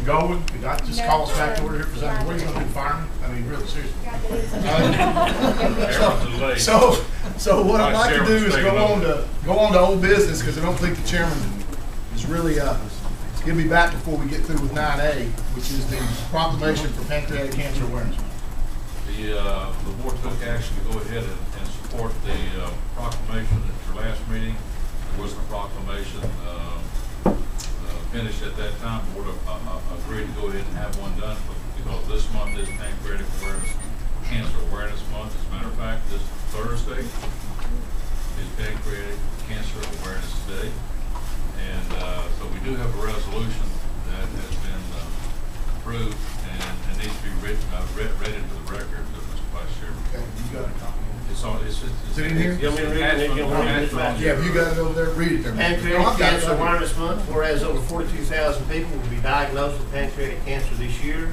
them going, could I just call us back over here for something? What are you gonna do, fire me? I mean, really seriously. So what I'd like to do is go on to old business, because I don't think the chairman is really give me back before we get through with 9A, which is the proclamation for Pancreatic Cancer Awareness. The board took action to go ahead and support the proclamation at your last meeting. There wasn't a proclamation finished at that time. The board agreed to go ahead and have one done because this month is Pancreatic Cancer Awareness Month. As a matter of fact, this Thursday is Pancreatic Cancer Awareness Day. And so we do have a resolution that has been approved and needs to be read into the record, Mr. Vice Chairman. Okay, you got a copy. It's in here? You want me to read it? Yeah, you got it over there. Read it there. Pancreatic Cancer Awareness Month. Whereas over 42,000 people will be diagnosed with pancreatic cancer this year.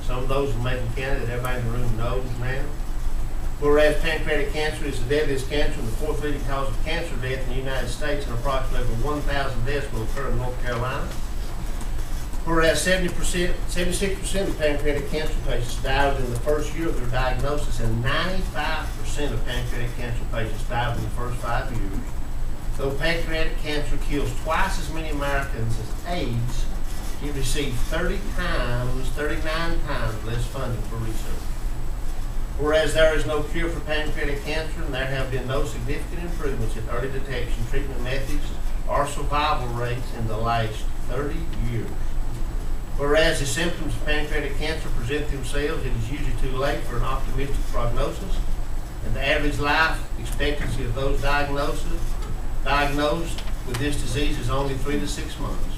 Some of those in Macon County that everybody in the room knows now. Whereas pancreatic cancer is the deadliest cancer and the fourth leading cause of cancer death in the United States, and approximately over 1,000 deaths will occur in North Carolina. Whereas 76% of pancreatic cancer patients die within the first year of their diagnosis, and 95% of pancreatic cancer patients die within the first 5 years. Though pancreatic cancer kills twice as many Americans as AIDS, it receives 39 times less funding for research. Whereas there is no cure for pancreatic cancer and there have been no significant improvements in early detection treatment methods or survival rates in the last 30 years. Whereas the symptoms of pancreatic cancer present themselves, it is usually too late for an optimistic prognosis, and the average life expectancy of those diagnosed with this disease is only 3 to 6 months.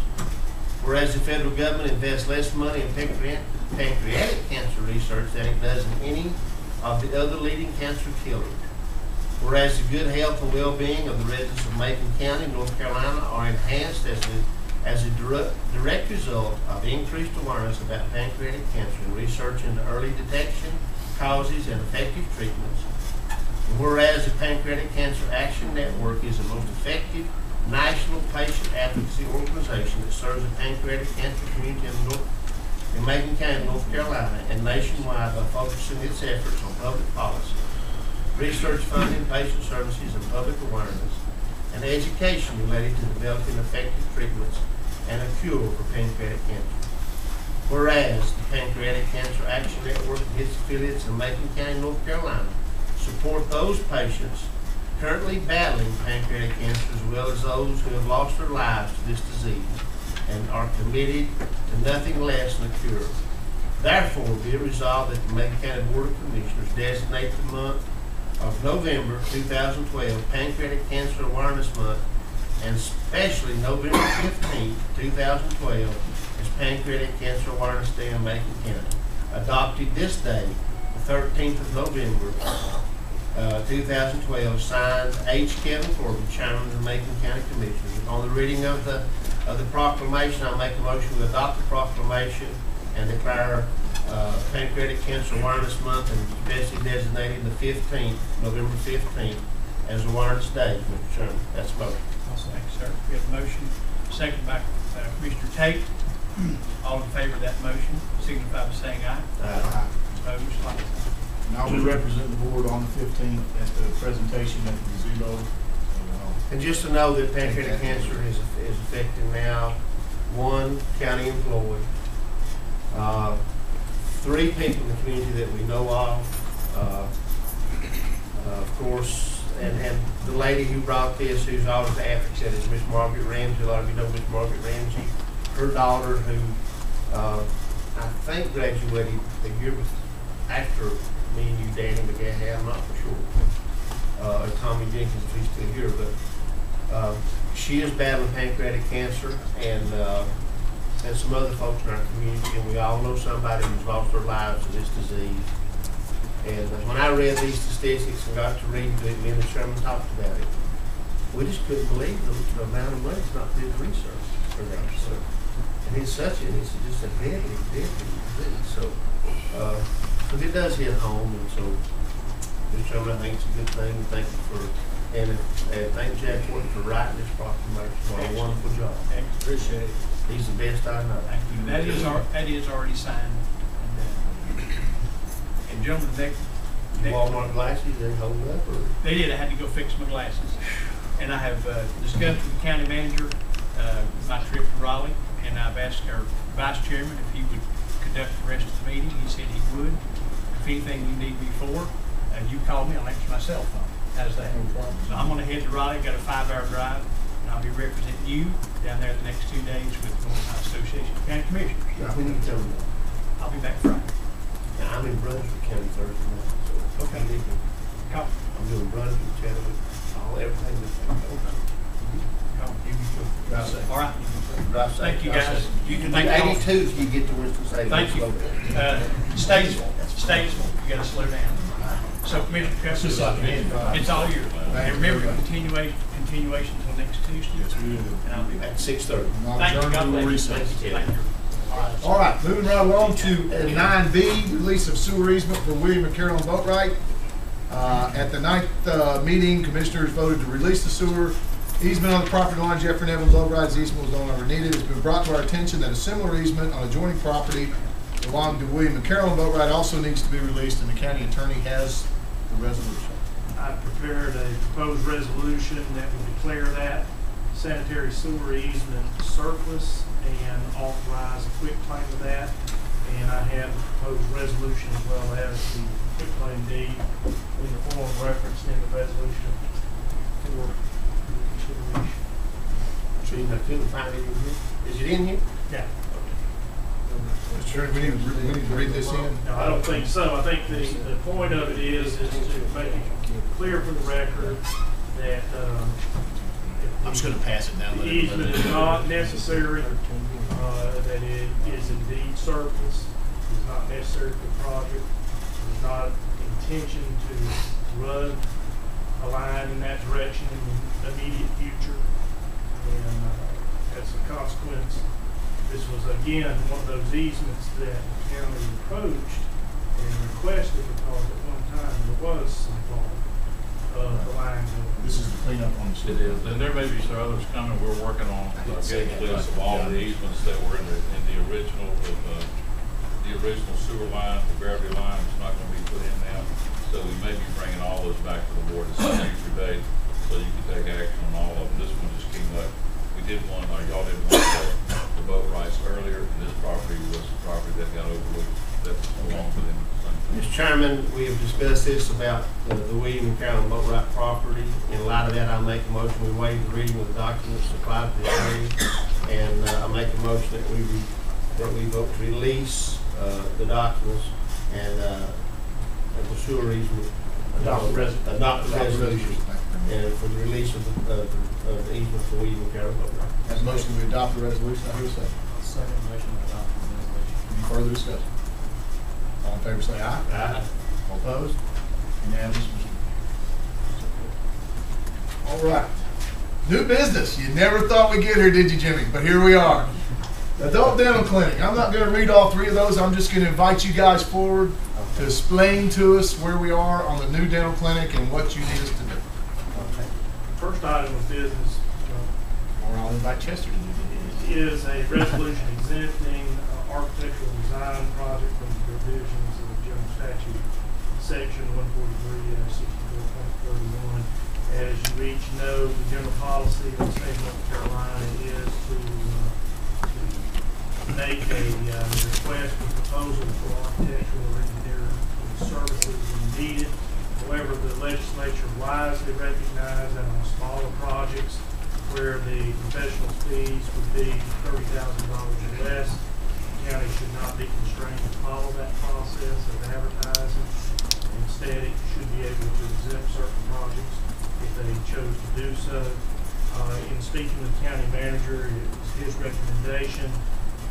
Whereas the federal government invests less money in pancreatic cancer research than it does in any of the other leading cancer killers. Whereas the good health and well-being of the residents of Macon County, North Carolina are enhanced as a direct result of increased awareness about pancreatic cancer and research into early detection, causes, and effective treatments. And whereas the Pancreatic Cancer Action Network is the most effective national patient advocacy organization that serves the pancreatic cancer community in Macon County, North Carolina, and nationwide by focusing its efforts on public policy, research funding, patient services, and public awareness, and education related to developing effective treatments and a cure for pancreatic cancer. Whereas the Pancreatic Cancer Action Network and its affiliates in Macon County, North Carolina support those patients currently battling pancreatic cancer as well as those who have lost their lives to this disease and are committed to nothing less than a cure. Therefore, be it resolved that the Macon County Board of Commissioners designate the month of November 2012 Pancreatic Cancer Awareness Month, and especially November 15, 2012 as Pancreatic Cancer Awareness Day in Macon County. Adopted this day, the 13th of November, 2012, signed H. Kevin Corbin, Chairman of the Macon County Commissioners. On the reading of the proclamation, I'll make a motion to adopt the proclamation and declare Pancreatic Cancer Awareness Month and especially designating the 15th, November 15th, as Awareness Day, Mr. Chairman. That's a motion. Thank you, sir. We have a motion, second by Commissioner Tate. All in favor of that motion, signify by saying aye. Aye. Opposed, like sign. And I'll be representing the board on the 15th at the presentation at the gazebo. And just to know that pancreatic cancer is affecting now 1 county employee, 3 people in the community that we know of. Of course, and the lady who brought this, who's always the advocate, is Miss Margaret Ramsey. A lot of you know Miss Margaret Ramsey. Her daughter, who I think graduated the year after me and you, Danny McGahey, I'm not for sure. Tommy Jenkins, if he's still here, but she is battling pancreatic cancer, and some other folks in our community, and we all know somebody who's lost their lives to this disease. And when I read these statistics and got to read it, me and the chairman talked about it, we just couldn't believe the amount of money it's not did the research for that. So, and it's just a deadly disease. So, but it does hit home, and so, Mr. Chairman, I think it's a good thing. Thank you for, and thank Jack Horton for writing this proclamation. What a wonderful job. Appreciate it. He's the best I know. Thank you. That is already signed. And gentlemen, Walmart glasses, they hold up, or? they did. I had to go fix my glasses. And I have discussed with the county manager my trip to Raleigh, and I've asked our vice chairman if he would conduct the rest of the meeting. He said he would. If anything you need me for, you call me, I'll answer my cell phone. How's that? No problem. So I'm going to head to Raleigh, got a 5-hour drive, and I'll be representing you down there the next 2 days with the North Carolina Association of County Commissioners. Now, when you tell me that? I'll be back Friday. Now, I'm in Brunswick County Thursday night, so. Okay. I'm doing Brunswick, Chattanooga, everything that's Drive safe. All right. right. Thank you, guys. You can do Thank you all. 82 if you get to Winston-Salem. Thank you. Statesville, you gotta slow down. So Commissioner Custer, It's just like me. it's all yours. Thank And you remember, very much. continuation until next Tuesday. Yes, we do. And I'll be back. At 6:30. Thank you, God bless you. Recess. Thank you. All right, moving right along to 9B, release of sewer easement for William and Carolyn Boatwright. At the 9th meeting, commissioners voted to release the sewer easement on the property line. Jeffrey Neville Boatwright's easement was no longer needed. It's been brought to our attention that a similar easement on adjoining property belonging to William and Carolyn Boatwright also needs to be released, and the county attorney has the resolution. I prepared a proposed resolution that would declare that sanitary sewer easement surplus and authorize a quick claim of that. And I have the proposed resolution as well as the quick claim deed in the form referenced in the resolution for consideration. So you couldn't find it in here? Is it in here? Yeah. Sure, we need to read this in. No, I don't think so. I think the point of it is to make it clear for the record that, I'm just gonna pass it down. the easement is not necessary, that it is indeed surplus, is not necessary for the project, there's not intention to run a line in that direction in the immediate future, and as a consequence, this was again one of those easements that the county approached and requested because at one time there was some thought of the line going. This is the cleanup on the It is, and there may be some others coming. We're working on getting a list of all the easements that were in the original sewer line, the gravity line. It's not going to be put in now, so we may be bringing all those back to the board at some future date, so you can take action on all of them. This one just came up. We did one, or y'all did one for the boat rights earlier, and this property was the property that got overlooked, that belonged to them. Mr. Chairman, we have discussed this about the William and Carolyn Boatwright property. In light of that, I make a motion, we waive the reading of the documents supplied to the area. And I make a motion that we vote to release the documents and the sewer easement. Adopt the resolution. And for the release of the easement for William and Carolyn Boatwright. As a motion, we adopt the resolution. I hear a second. Second motion to adopt the resolution. Any further discussion? All in favor, say aye. Aye. All opposed? Unanimous. All right. New business. You never thought we'd get here, did you, Jimmy? But here we are. Adult Dental Clinic. I'm not going to read all three of those. I'm just going to invite you guys forward to explain to us where we are on the new dental clinic and what you need us to do. First item of business Or I'll invite Chester to do it. is a resolution exempting architectural design project from the provisions of the general statute, section 143-64.31. As you each know, the general policy of the state of North Carolina is to make a request for proposal for architectural or engineering services when needed. However, the legislature wisely recognized that on smaller projects where the professional fees would be $30,000 or less, the county should not be constrained to follow that process of advertising. Instead, it should be able to exempt certain projects if they chose to do so. In speaking with the county manager, it was his recommendation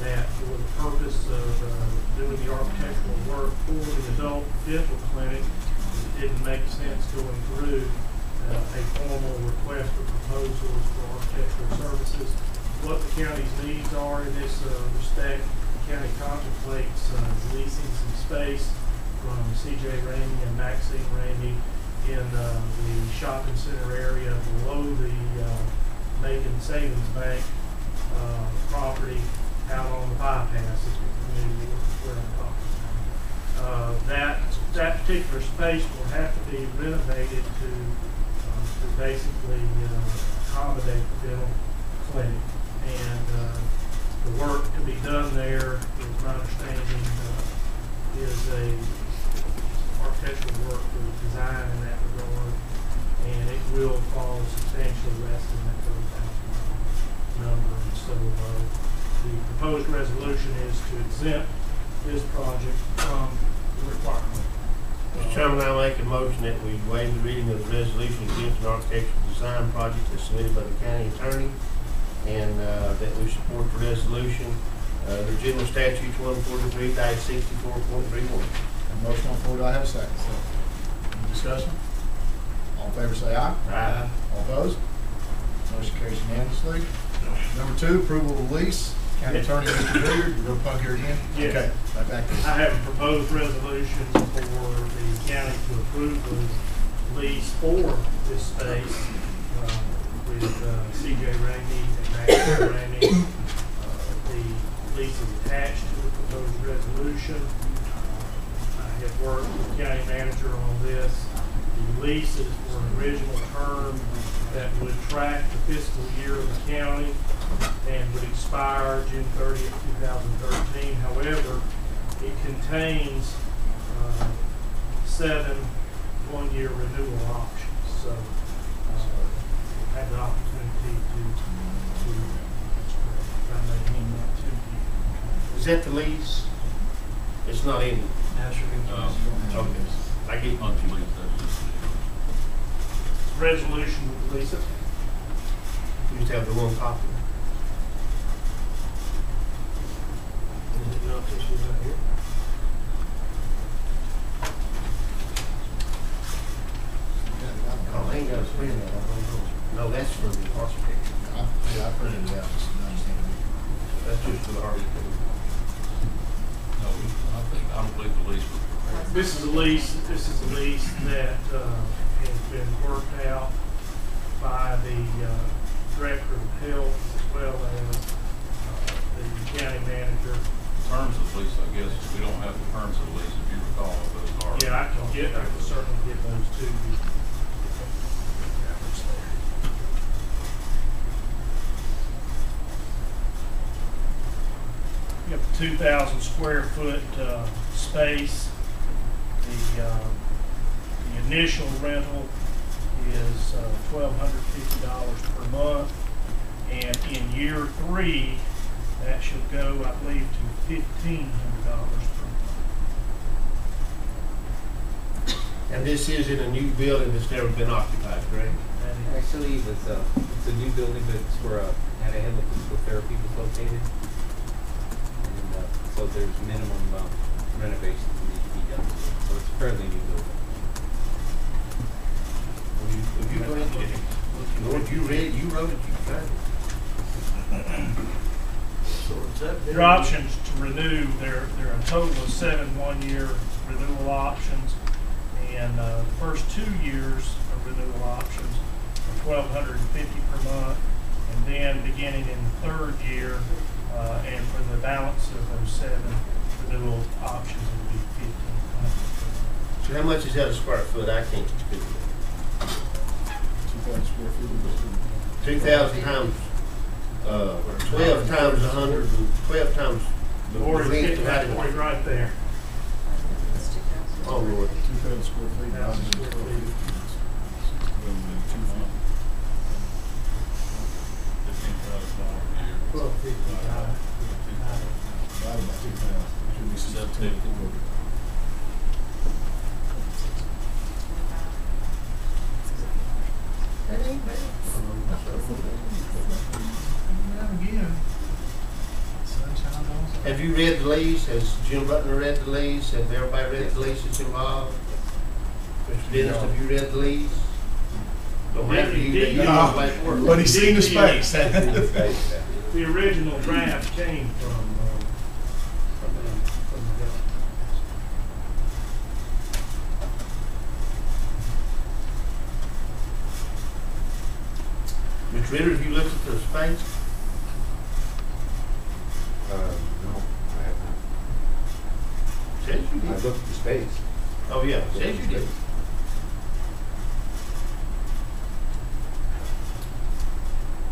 that for the purpose of doing the architectural work for the adult dental clinic, it didn't make sense going through a formal request for proposals for architectural services. What the county's needs are in this respect, the county contemplates leasing some space from C.J. Ramey and Maxine Ramey in the shopping center area below the Macon Savings Bank. property out on the bypass, if you're familiar with where I'm talking about. That particular space will have to be renovated to basically accommodate the dental clinic. And the work to be done there, is my understanding, is a architectural work for the design in that regard, and it will fall substantially less than that $30,000 number. And so the proposed resolution is to exempt this project from the requirement. Mr. Chairman, I make a motion that we waive the reading of the resolution against an architectural design project as submitted by the county attorney, and that we support the resolution. The general statutes 143-64.31. Motion on the floor, do I have a second? Any discussion? All in favor say aye. Aye. All opposed? Motion carries unanimously. Number 2, approval of lease. County Attorney, Mr. Hilliard, you real punk here again? Yes. Okay, right back to you. I have a proposed resolution for the county to approve the lease for this space with C.J. Ramey and Macon Ramey. The lease is attached to the proposed resolution. I have worked with the county manager on this. The lease is for an original term that would track the fiscal year of the county and would expire June 30th, 2013. However, it contains 7 one-year renewal options. So we'll have the opportunity to hand that to you. Is that the lease? It's not in. Okay. I get On the lease, that's just. Resolution with the lease. You just have the one copy. Is it not this one right here? Oh, I ain't got a print of it. I don't know. No, that's for the architect. I printed it out, just to understand it. That's just for the architect. No, I don't believe the lease was prepared. This is a lease. This is a lease that has been worked out by the director of health as well as the county manager. Terms of lease, I guess, we don't have the terms of lease, if you recall, those are. Yeah, I can certainly get those to you. You have a 2,000 square foot space. The initial rental is $1,250 per month, and in year 3, that should go, I believe, to $1,500 per month. And this is in a new building that's never been occupied, correct? Actually, it's a new building, but it's where Hattie Physical Therapy was located. And so there's minimum renovations that need to be done. So it's a fairly new building. Would you go ahead and get it? Lord, you read it, you wrote it, you tried it. So it's up there. Your options to renew, there are a total of 7 one-year renewal options, and the first 2 years of renewal options are $1,250 per month, and then beginning in the 3rd year, and for the balance of those 7 renewal options, it would be $1,500. So how much is that a square foot? I can't figure it. 2,000 square feet. 2,000 times, 12 times 100, 12 times the Lori's length getting that for you right there. Oh, Lord. 2,000 square feet. 2,000 square feet. $15,000 a year. $1,250. Divided by 2,000, should be 17. Have you read the lease? Has Jim Butler read the lease? Have everybody read the lease that's involved? Mr. Dennis, have you read the lease? Don't have to, you know the way it works. But he's seen the space. The original draft came from the government. Mr. Ritter, have you looked at the space? space. Oh, yeah, says you did.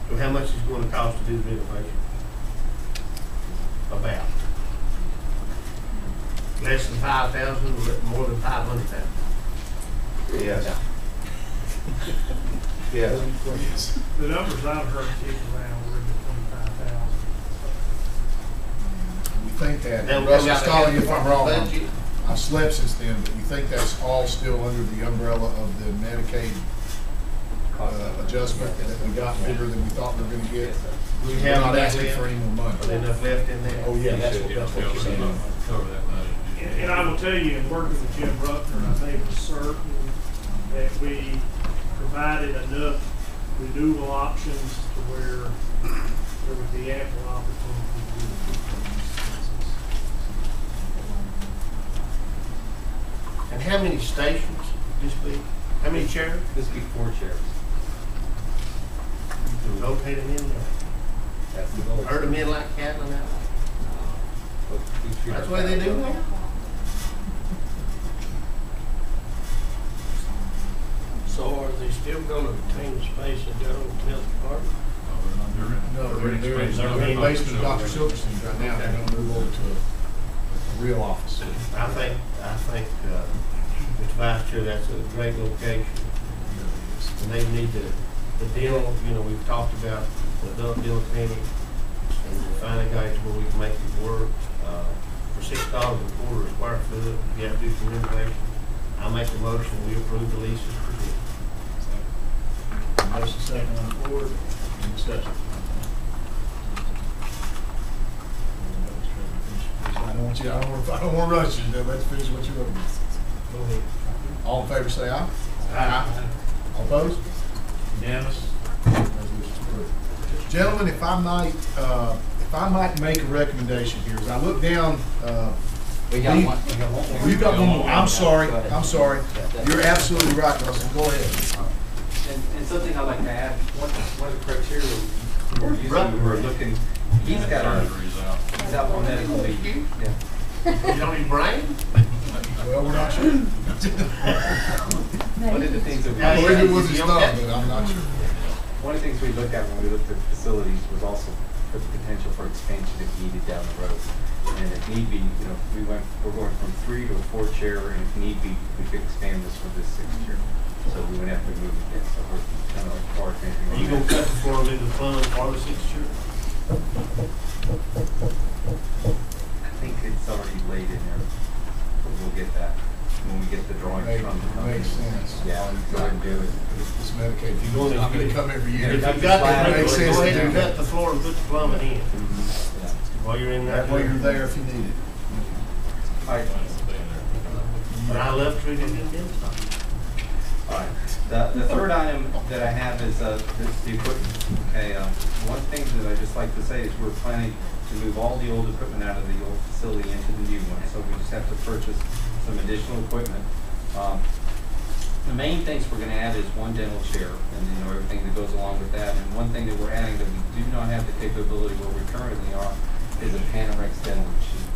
So how much is it gonna cost to do the renovation? About? Less than 5,000, more than 500,000? Yes. Yes. The numbers I've heard kicked around were in the 25,000. We think that, Now, Russ, we got Stalling, if I'm wrong, budget. I've slept since then, but we think that's all still under the umbrella of the Medicaid adjustment that we got bigger than we thought we were gonna get. We We're have not enough asking for left? any more money. Are there enough left in there? Oh, yeah, that's what you're saying. Cover that money. And I will tell you, in working with Jim Ruckner, I made certain that we provided enough renewable options to where there would be ample opportunity to do the And how many stations this be? How many chairs? This be 4 chairs. You can rotate them in there. That's the goal. Herd them in like cattle now. But we treat That's our the way they do cattle now. So are they still gonna retain the space in their own health department? No, they're in the basement of Dr. Silverstein's right now, they're gonna move over to a real office. I think, Mr. Vice Chair, that's a great location. And they need the dental, you know, we've talked about the adult dental clinic, and we finally got to where we can make it work. For $6.25 a square foot, you have to do some renovation. I'll make the motion, we approve the leases for this. Motion second on the floor, any discussion? I don't want to rush you, now let's finish what you're looking at. Go ahead. All in favor say aye. Aye. All opposed? Unanimous. Resolution's approved. Gentlemen, if I might make a recommendation here, as I look down, We got one more. we've got one more, I'm sorry, You're absolutely right, Russell, go ahead. And something I'd like to add, one of the criteria we were looking, he's out on medical leave. Yeah. You don't need brain? Well, we're not sure. One of the things that we. I believe it was his You thumb, okay? but I'm not sure. One of the things we looked at when we looked at facilities was also for the potential for expansion if needed down the road. And if need be, you know, we're going from 3 to a 4 chair, and if need be, we could expand this for this 6 chair. So we wouldn't have to move again, so we're kind of like far thinking. Are you gonna cut the floor into the plumbing for the 6 chair? I think it's already laid in there, but we'll get that when we get the drawings from the company. Makes sense. Yeah, go ahead and do it. This Medicaid, if you're not gonna come every year. If got you've the got slab, the, makes sense go to ahead and do that. cut the floor and put the plumbing in Yeah. while you're in there. That way you're there if you need it. All right. But I love treating it in All right. The third item that I have is the equipment. Okay, one thing that I just like to say is we're planning to move all the old equipment out of the old facility into the new one, so we just have to purchase some additional equipment. The main things we're gonna add is one dental chair, and you know, everything that goes along with that. And one thing that we're adding that we do not have the capability where we currently are is a Panorex dental machine,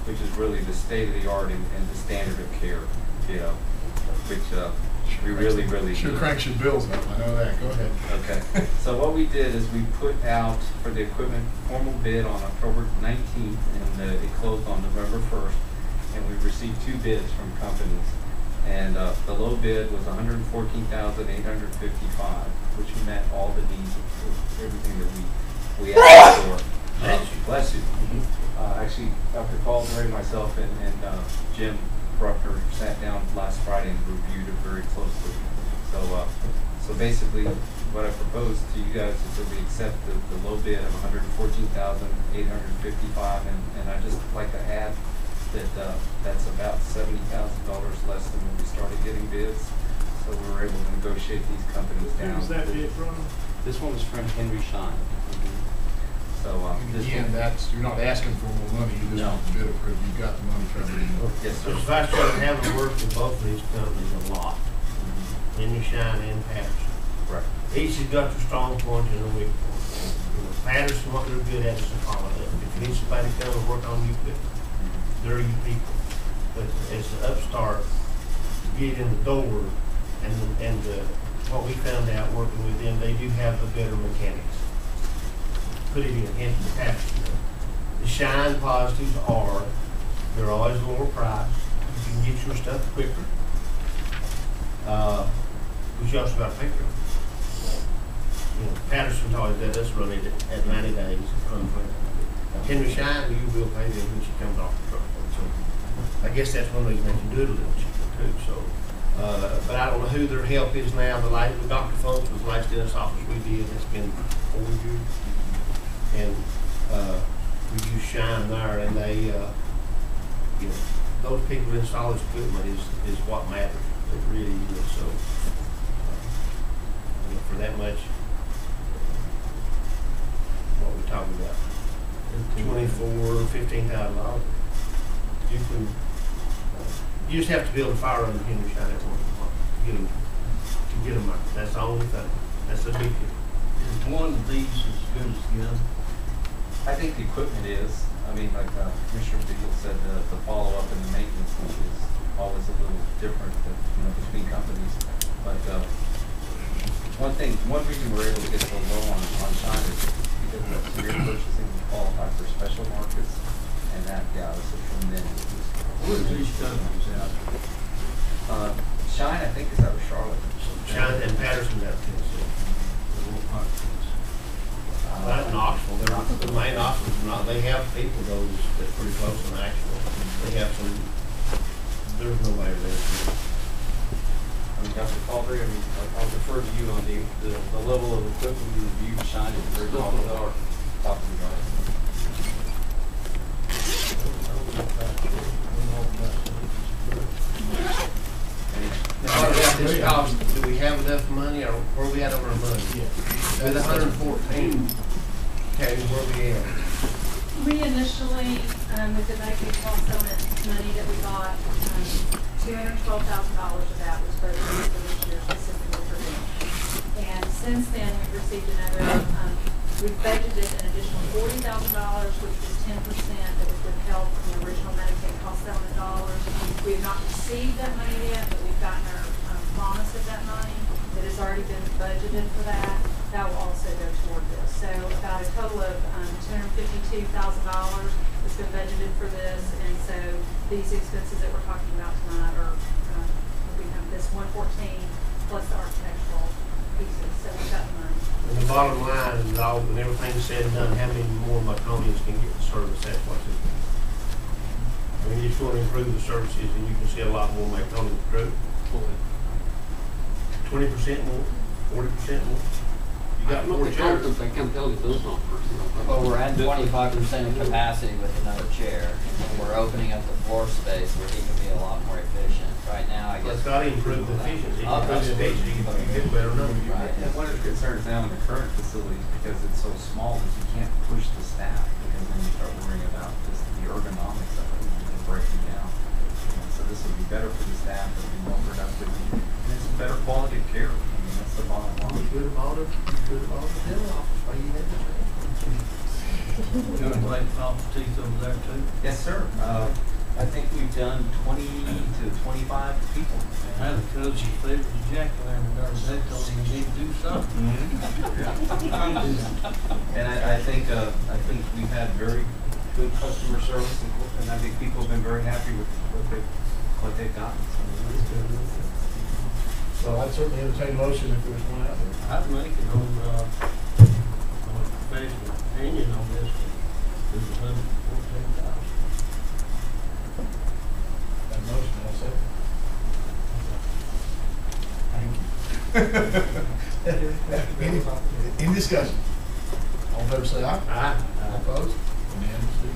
which is really the state of the art and the standard of care, you know, which we really Sure need. cranks your bills up, I know that, go ahead. Okay, so what we did is we put out for the equipment formal bid on October 19th, and it closed on November 1st, and we received 2 bids from companies. And the low bid was $114,855, which met all the needs of everything that we asked for. Bless you. Actually, Dr. Caldwell, myself, and Jim Bruckner sat down last Friday and reviewed it very closely. So basically, what I proposed to you guys is that we accept the low bid of $114,855, and I just like to add that that's about $70,000 less than when we started getting bids. So we were able to negotiate these companies down. Who's that bid from? This one was from Henry Schein. So this Again, one, you're not asking for more money, you just want the bid approved, you've got the money covered in. yes, sir. Mr. Vice Chairman, having worked with both of these companies a lot, Henry Schein and Patterson, Right. each has got their strong points and their weak points. You know, Patterson, what they're good at is to follow up. If you need somebody to come and work on you, they're your people. but as the upstart, get in the door, and what we found out working with them, they do have the better mechanics. Put it in, hence the passenger. The shine positives are, they're always lower price. You can get your stuff quicker. But you also got to pay for it. You know, Patterson's always let us run it at 90 days. Henry Shine, you will pay them when she comes off the truck. So I guess that's one reason they can do it a little cheaper too. So, but I don't know who their help is now. The Dr. Funks was the last dentist office we did. It's been 4 years. And we use Shine there, and they, you know, those people who install this equipment is what matters. It really is. So, you know, for that much, what we're talking about, $15,000. You can, you just have to build a fire under Henry Shine at once to get them out. That's the only thing. That's the big deal. Is one of these as good as the other? I think the equipment is. I mean, like Commissioner Beagle said, the follow-up and the maintenance is always a little different, between companies. But one reason we're able to get so low on Shine is because of severe purchasing, we qualify for special markets, and that got us a tremendous discount. Where are these companies out? Shine, I think, is out of Charlotte. Shine and Patterson out Tennessee. Not in Knoxville. They're not the main office. They have people those that's pretty close to Knoxville. They have some. There's nobody there. I mean, Dr. Calder, I mean, I'll defer to you on the level of equipment you review. Shine is very top of the art. What about this cost? Do we have enough money, or where are we at over our money? With 114, okay, where we at? We initially, with the Medicaid cost settlement money that we got, $212,000 of that was budgeted for this year specifically for them. And since then, we've received another, we've budgeted an additional $40,000, which was 10% that was withheld from the original Medicaid cost settlement dollars. We have not received that money yet, but we've gotten our promise of that money that has already been budgeted for that. That will also go toward this. So about a total of $252,000 has been budgeted for this, and so these expenses that we're talking about tonight are we have this 114 plus the architectural pieces. So we've got the money. And the bottom line is all, when everything's said and done, how many more Maconians can get the service? That's what's it. I mean, you just want to improve the services, and you can see a lot more Maconians grow. 20% more, 40% more. You got more chairs. They come tell you those numbers. Well, we're at 25% capacity with another chair, and we're opening up the floor space where he can be a lot more efficient. Right now, I guess. It's got to improve the efficiency. Oh, Improve the efficiency, you get better numbers. Right. And one of the concerns now in the current facilities, because it's so small, is you can't push the staff, because then you start worrying about just the ergonomics of it and breaking down. So this will be better for the staff, it'll be more productive, and it's a better quality of care. I mean, that's the bottom line. You could have bought it, dental office, why you had to say? You're going to lay false teeth over there too? Yes, sir. I think we've done 20 to 25 people. I had a cousin, they was ejaculating the other day, told him you need to do something. And I think we've had very good customer service, and I think people have been very happy with what they've gotten. So I'd certainly entertain a motion if there was one out there. I'd make it on, professional opinion on this one. This is 114,000. That motion, I'll second. Any discussion? All in favor say aye. Aye. All opposed? Unanimously.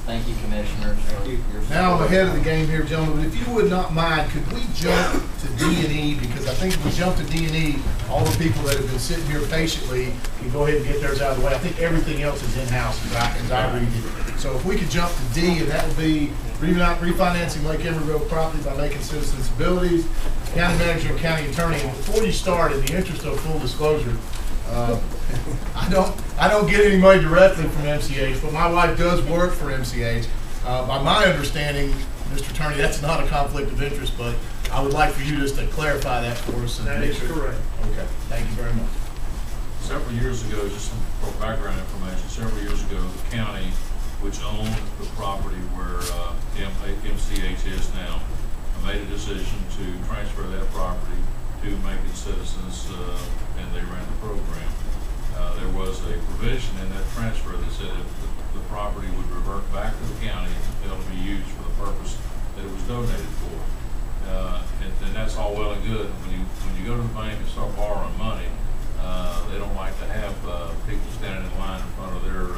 Thank you, Commissioners. For your Now I'm support. ahead of the game here, gentlemen. If you would not mind, could we jump to D&E? Because I think if we jump to D&E, all the people that have been sitting here patiently can go ahead and get theirs out of the way. I think everything else is in-house as I read it. So if we could jump to D, and that would be refinancing Lake Emeryville property by making citizens' abilities, county manager and county attorney. And before you start, in the interest of full disclosure, I don't get any money directly from MCH, but my wife does work for MCH. By my understanding, Mr. Attorney, that's not a conflict of interest, but I would like for you just to clarify that for us. And That make is sure- correct. Okay, thank you very much. Several years ago, just some background information, several years ago, the county, which owned the property where MCH is now, made a decision to transfer that property to Macon citizens, and they ran the program. There was a provision in that transfer that said if the property would revert back to the county until to be used for the purpose that it was donated for. And that's all well and good. When you go to the bank and start borrowing money, they don't like to have people standing in line in front of their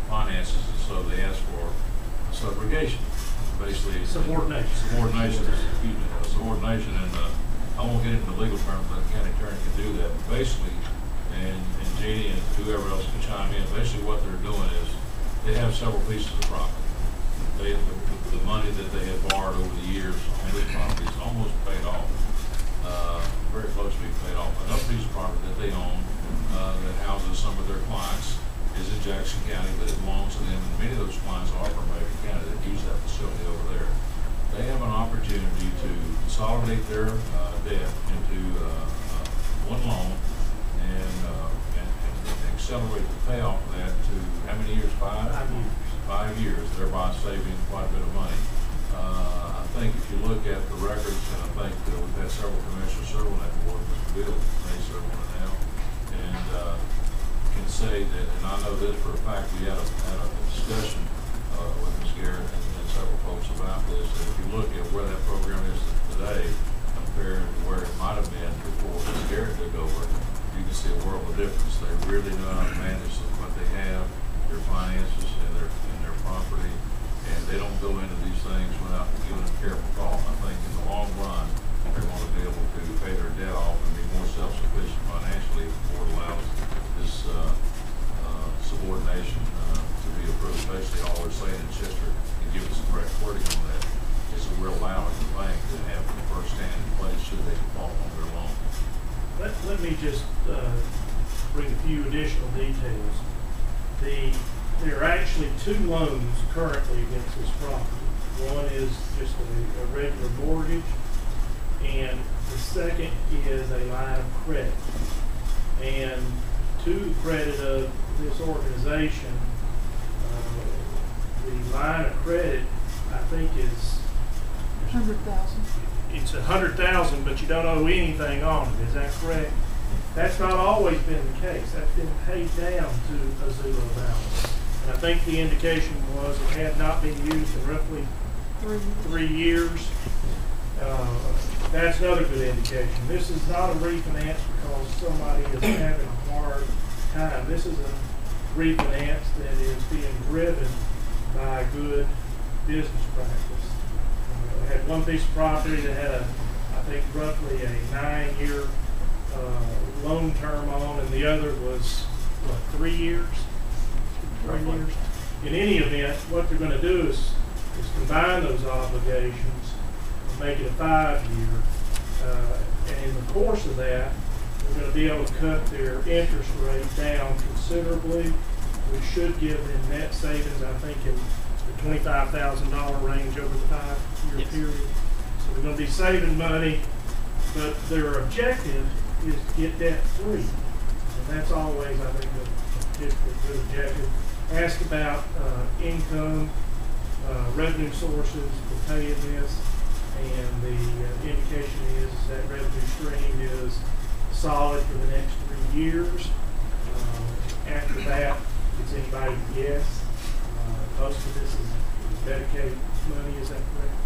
finances, and so they ask for subrogation. Basically, Subordination. Subordination, excuse me, subordination, and I won't get into the legal terms, but the county attorney can do that. But basically, and Jeannie and whoever else can chime in, basically what they're doing is they have several pieces of property. The money that they have borrowed over the years on this property is almost paid off, very close to being paid off. Another piece of property that they own that houses some of their clients is in Jackson County, but it belongs to them, and many of those clients are from Macon County that use that facility over there. They have an opportunity to consolidate their debt into one loan and accelerate the payoff of that to how many years? 5? 5 years. 5 years, thereby saving quite a bit of money. I think if you look at the records, and I think we've had several commissioners serve on that board, Mr. Bill may serve on it now, and can say that, and I know this for a fact, we had a discussion with Ms. Garrett and several folks about this, that if you look at where that program is today compared to where it might have been before Ms. Garrett took over, you can see a world of difference. They really know how to manage what they have, their finances and their property, and they don't go into these things without giving a careful thought. I think in the long run, they're going to be able to pay their debt off and be more self-sufficient financially if the board allows this subordination to be approved. Basically, all they're saying, and Chester can give us the correct wording on that, is that we're allowing the bank to have the first stand in place should they default on their loan. Let me just bring a few additional details. There are actually 2 loans currently against this property. One is just a regular mortgage, and the second is a line of credit. And to the credit of this organization, the line of credit, I think, is 100,000. It's 100,000, but you don't owe anything on it. Is that correct? That's not always been the case. That's been paid down to a 0 balance. And I think the indication was it had not been used in roughly 3 years. That's another good indication. This is not a refinance because somebody is having a hard time. This is a refinance that is being driven by good business practice. I had one piece of property that had I think roughly a 9-year loan term on, and the other was, 3 years? 3 years. In any event, what they're going to do is combine those obligations and make it a 5-year. And in the course of that, they're going to be able to cut their interest rate down considerably, which should give them net savings, I think, in the $25,000 range over the 5-year period. So they're going to be saving money, but their objective is to get debt free. And that's always, I think, a good objective. Ask about income, revenue sources for paying this, and the indication is that revenue stream is solid for the next 3 years. After that, it's anybody's guess. Most of this is Medicaid money, is that correct?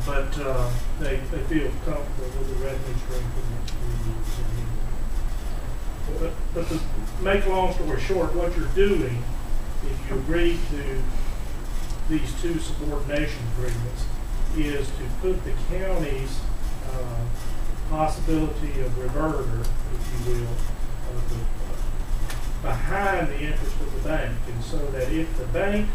But they feel comfortable with the revenue stream for the next 3 years. But to make a long story short, what you're doing, if you agree to these 2 subordination agreements, is to put the county's possibility of reverter, if you will, behind the interest of the bank. And so that if the bank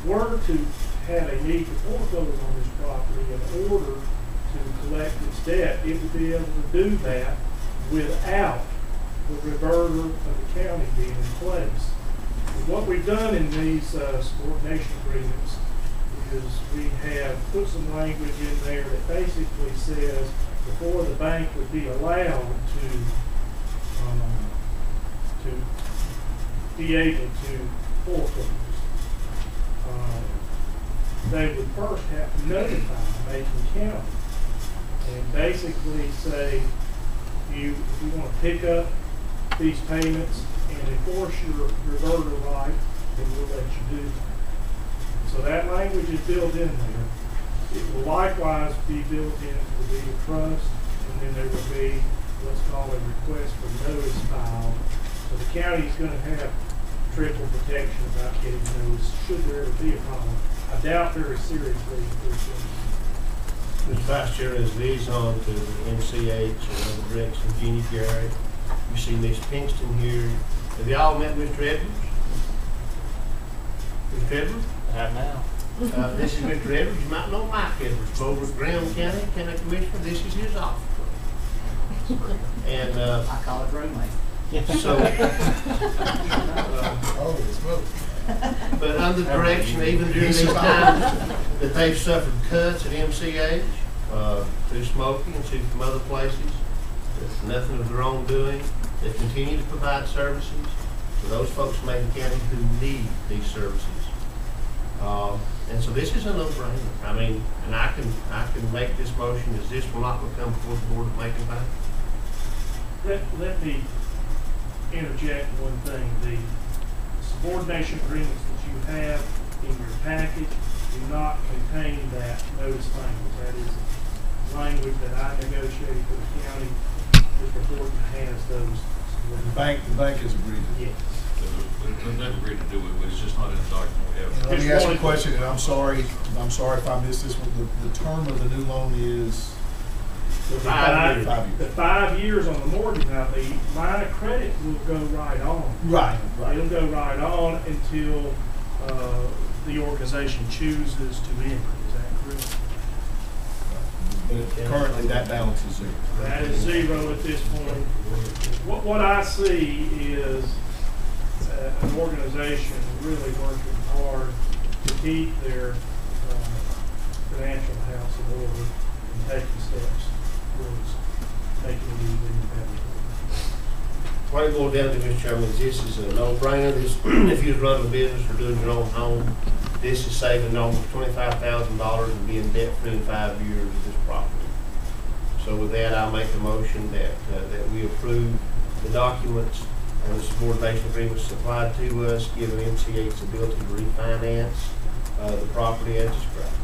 were to have a need to foreclose on this property in order to collect its debt, it would be able to do that without the reverter of the county being in place. And what we've done in these subordination agreements is we have put some language in there that basically says before the bank would be allowed to be able to foreclose, they would first have to notify Macon County and basically say, if you want to pick up these payments and enforce your reverter right, then we'll let you do that. So that language is built in there. It will likewise be built into the deed of trust, and then there will be what's called a request for notice filed. So the county is going to have triple protection about getting notice should there ever be a problem. I doubt very seriously if there's Mr. Vice Chair, as liaison to the MCH and other directions, Jeannie Garrett, you see Miss Pinkston here. Have y'all met Mr. Edwards? Mr. Edwards? I have now. This is Mr. Edwards. You might know Mike Edwards, over with Graham County Commissioner. This is his office. And I call it roommate. so, Holy smoke. but under direction, even during these times that they've suffered cuts at MCH, through Smoky and from other places, it's nothing of their own doing. They continue to provide services to those folks in Macon County who need these services. And so this is a no-brainer. I mean, and I can make this motion as this will not come before the board of Macon Bank. Let me interject one thing. The subordination agreements that you have in your package do not contain that notice language. That is language that I negotiated for the county. Mr. Horton has those. The bank has agreed to it. Yes. They've agreed to do it, but it's just not in the document we have. Let me ask you a question, and I'm sorry if I missed this one. The term of the new loan is 5 years. 5 years. The 5 years on the mortgage, now the line of credit will go right on. Right. It'll go right on until the organization chooses to end it. Is that correct? But currently, that balance is zero. That is zero at this point. What I see is an organization really working hard to keep their financial house in order and taking steps towards making it even better. What it boils down to, Mr. Chairman, is this is a no-brainer. This, if you're running a business or doing your own home, this is saving almost $25,000 and being debt-free in 5 years of this property. So with that, I'll make a motion that we approve the documents and the subordination agreements supplied to us, giving MCH the ability to refinance the property as described.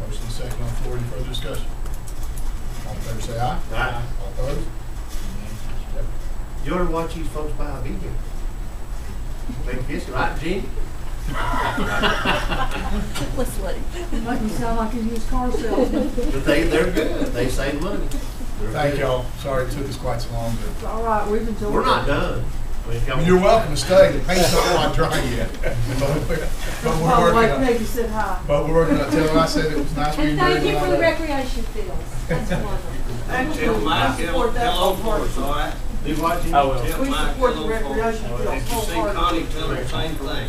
Motion second on the floor. Any further discussion? All in favor, say aye. Aye. All opposed? You ought to watch these folks buy a video. They kiss it, right, Gene? Let's let him. Make him sound like a used car salesman. But they're good. They save money. They're Thank good. y'all. Sorry it took us quite so long. It's all right, we've enjoyed it. We're not done. I mean, you're welcome to stay. The paint's not quite dry yet. But we're Oh, like working on it. Peggy said hi. But we're working on it. Tell her I said it was nice being And there. thank you for the recreation fields. That's wonderful. And tell Mike hello for us, all right? Be watching. I will. Tell We Mike support the hello for us. recreation fields Did you see wholeheartedly. Connie tell her the same thing?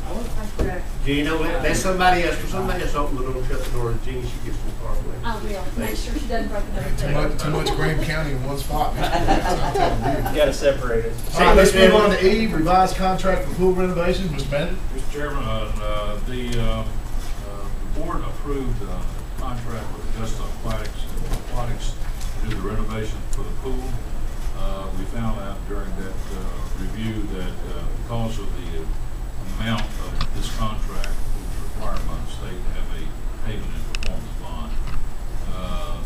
Thank you. Do you know that? That's somebody else. Somebody else open the door, shut the door, and Jeannie, she gets in the car with. I will, make sure she doesn't break another Too thing. much Graham County in one spot. I'm telling you. Gotta separate it. All right, let's move on to E, revised contract for pool renovations. Mr. Bennett? Mr. Chairman, the board approved a contract with Augusta Aquatics to do the renovation for the pool. We found out during that review that because of the amount of this contract, which is required by the state to have a payment and performance bond,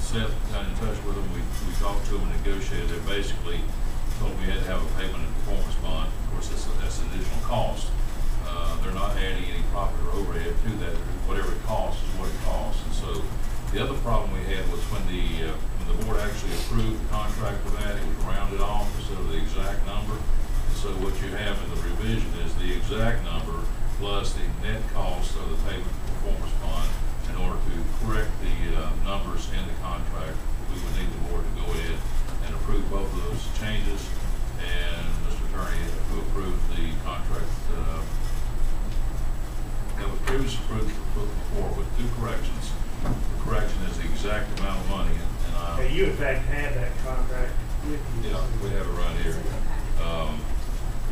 Seth got in touch with them. We talked to them and negotiated. They basically told we had to have a payment and performance bond. Of course, that's an additional cost. They're not adding any profit or overhead to that. Whatever it costs is what it costs. And so the other problem we had was when the board actually approved the contract for that, it was rounded off instead of the exact number. And so what you have in the revision is the exact number plus the net cost of the payment performance bond. In order to correct the numbers in the contract, we would need the board to go ahead and approve both of those changes, and Mr. Attorney to approve the contract that was previously just approved it before with 2 corrections. The correction is the exact amount of money, and Okay, you in fact have that contract with you. yeah, we have it right here.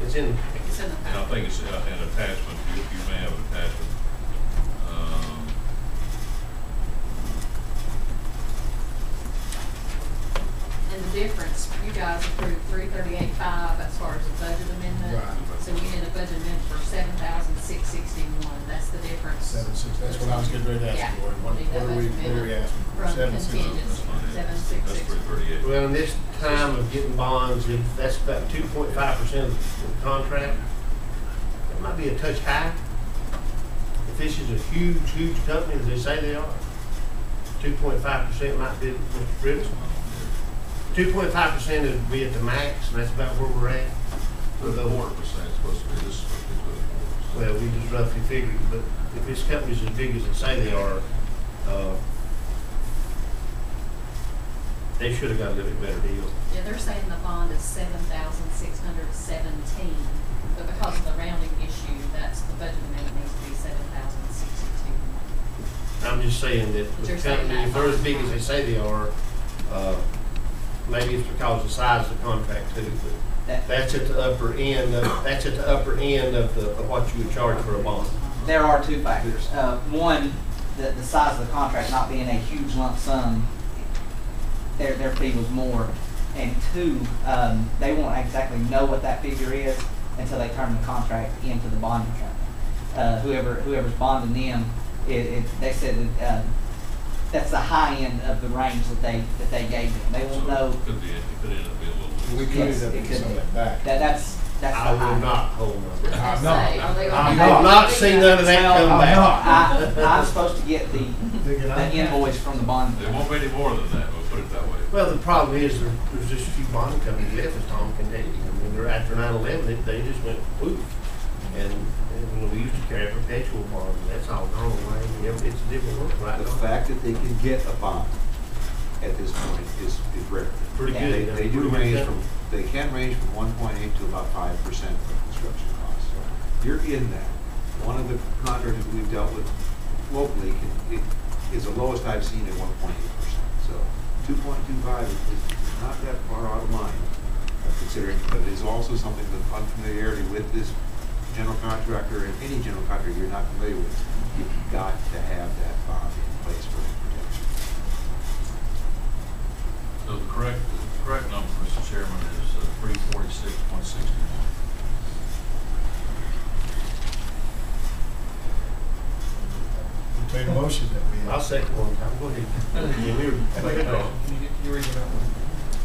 It's in, It's in the And I think it's an attachment, you may have an attachment. And the difference, you guys approved 338.5 as far as the budget amendment. Right. So we did a budget amendment for 7,661. That's the difference. 7.6, that's what I was getting ready to Yeah. ask you, What We need that are we budget asking for? From 7.6. contingency, That's 766. 338. well, in this time of getting bonds, if that's about 2.5% of the contract, that might be a touch high. If this is a huge, huge company, as they say they are, 2.5% might be, Mr. Brittis, 2.5% would be at the max, and that's about where we're at. The 4% is supposed to be, this is supposed to be 4%. Well, we just roughly figured, but if this company's as big as they say they are, they should have got a little bit better deal. Yeah, they're saying the bond is 7,617, but because of the rounding issue, that's the budget amendment needs to be 7,661. I'm just saying that But with you're the saying company, that if they're as bond. big as they say they are, maybe it's because of the size of the contract too, but that's at the upper end of, of what you would charge for a bond. There are 2 factors. One, the size of the contract not being a huge lump sum, their fee was more. And 2, they won't exactly know what that figure is until they turn the contract into the bonding company. Whoever's bonding them, they said that that's the high end of the range that they gave them. They won't know. It could end up being a little. We could Yes, end up it getting could some of be. that back. That's the I high will end. not hold my breath. I'm Say, not. are they gonna I'm be- not. I've not seen none of that come Well, back. I'm supposed to get the invoice from the bond. There won't be any more than that, we'll put it that way. Well, the problem is there's just a few bonding companies left, as Tom can tell you. I mean, they're after 9/11, they just went poof. And we used to carry a perpetual bond, and that's all gone away. It's a different world right The now. fact that they can get a bond at this point is rare. Pretty Yeah, good. They do range from, they can range from 1.8 to about 5% of construction costs. So you're in that. One of the contractors we've dealt with locally is the lowest I've seen at 1.8%. So 2.25 is not that far out of line, considering, but it is also something that unfamiliarity with this general contractor and any general contractor you're not familiar with, you've got to have that bond in place for protection. So the correct number, Mr. Chairman, is 346.61. We made a motion that we. I'll second one time, go ahead. Yeah, we were.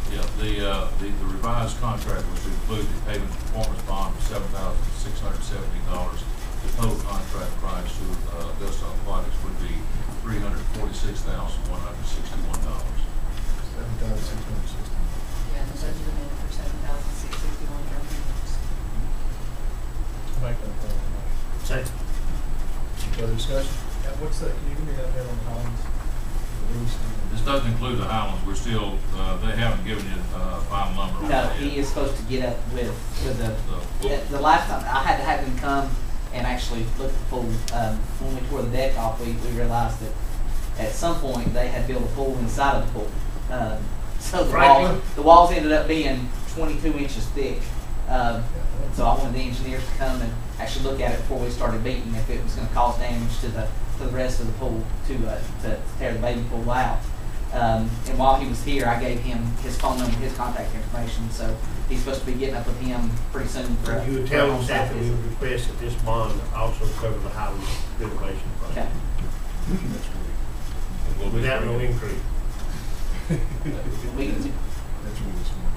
Yeah, the revised contract was to include the payment performance bond of $7,670. The total contract price to Augusta Aquatics would be $346,161. 7,660. Yeah, and the budget amendment for 7,661 from Make that motion. Second. Further discussion? Yeah, what's that, can you give me that bid on Collins? This doesn't include the Highlands, we're still, they haven't given you a final number on No, that he yet. is supposed to get up with So, the last time, I had to have him come and actually look at the pool. When we tore the deck off, we realized that at some point they had built a pool inside of the pool. So Franklin? the walls ended up being 22 inches thick. So I wanted the engineers to come and actually look at it before we started beating, if it was gonna cause damage to the rest of the pool, to tear the baby pool out. And while he was here, I gave him his phone number, his contact information, so he's supposed to be getting up with him pretty soon for a. You would for a tell them on-site that we visit. would request that this bond also cover the highway renovation Okay. project. we'll be Without no bringing- increase. We can, That's really smart.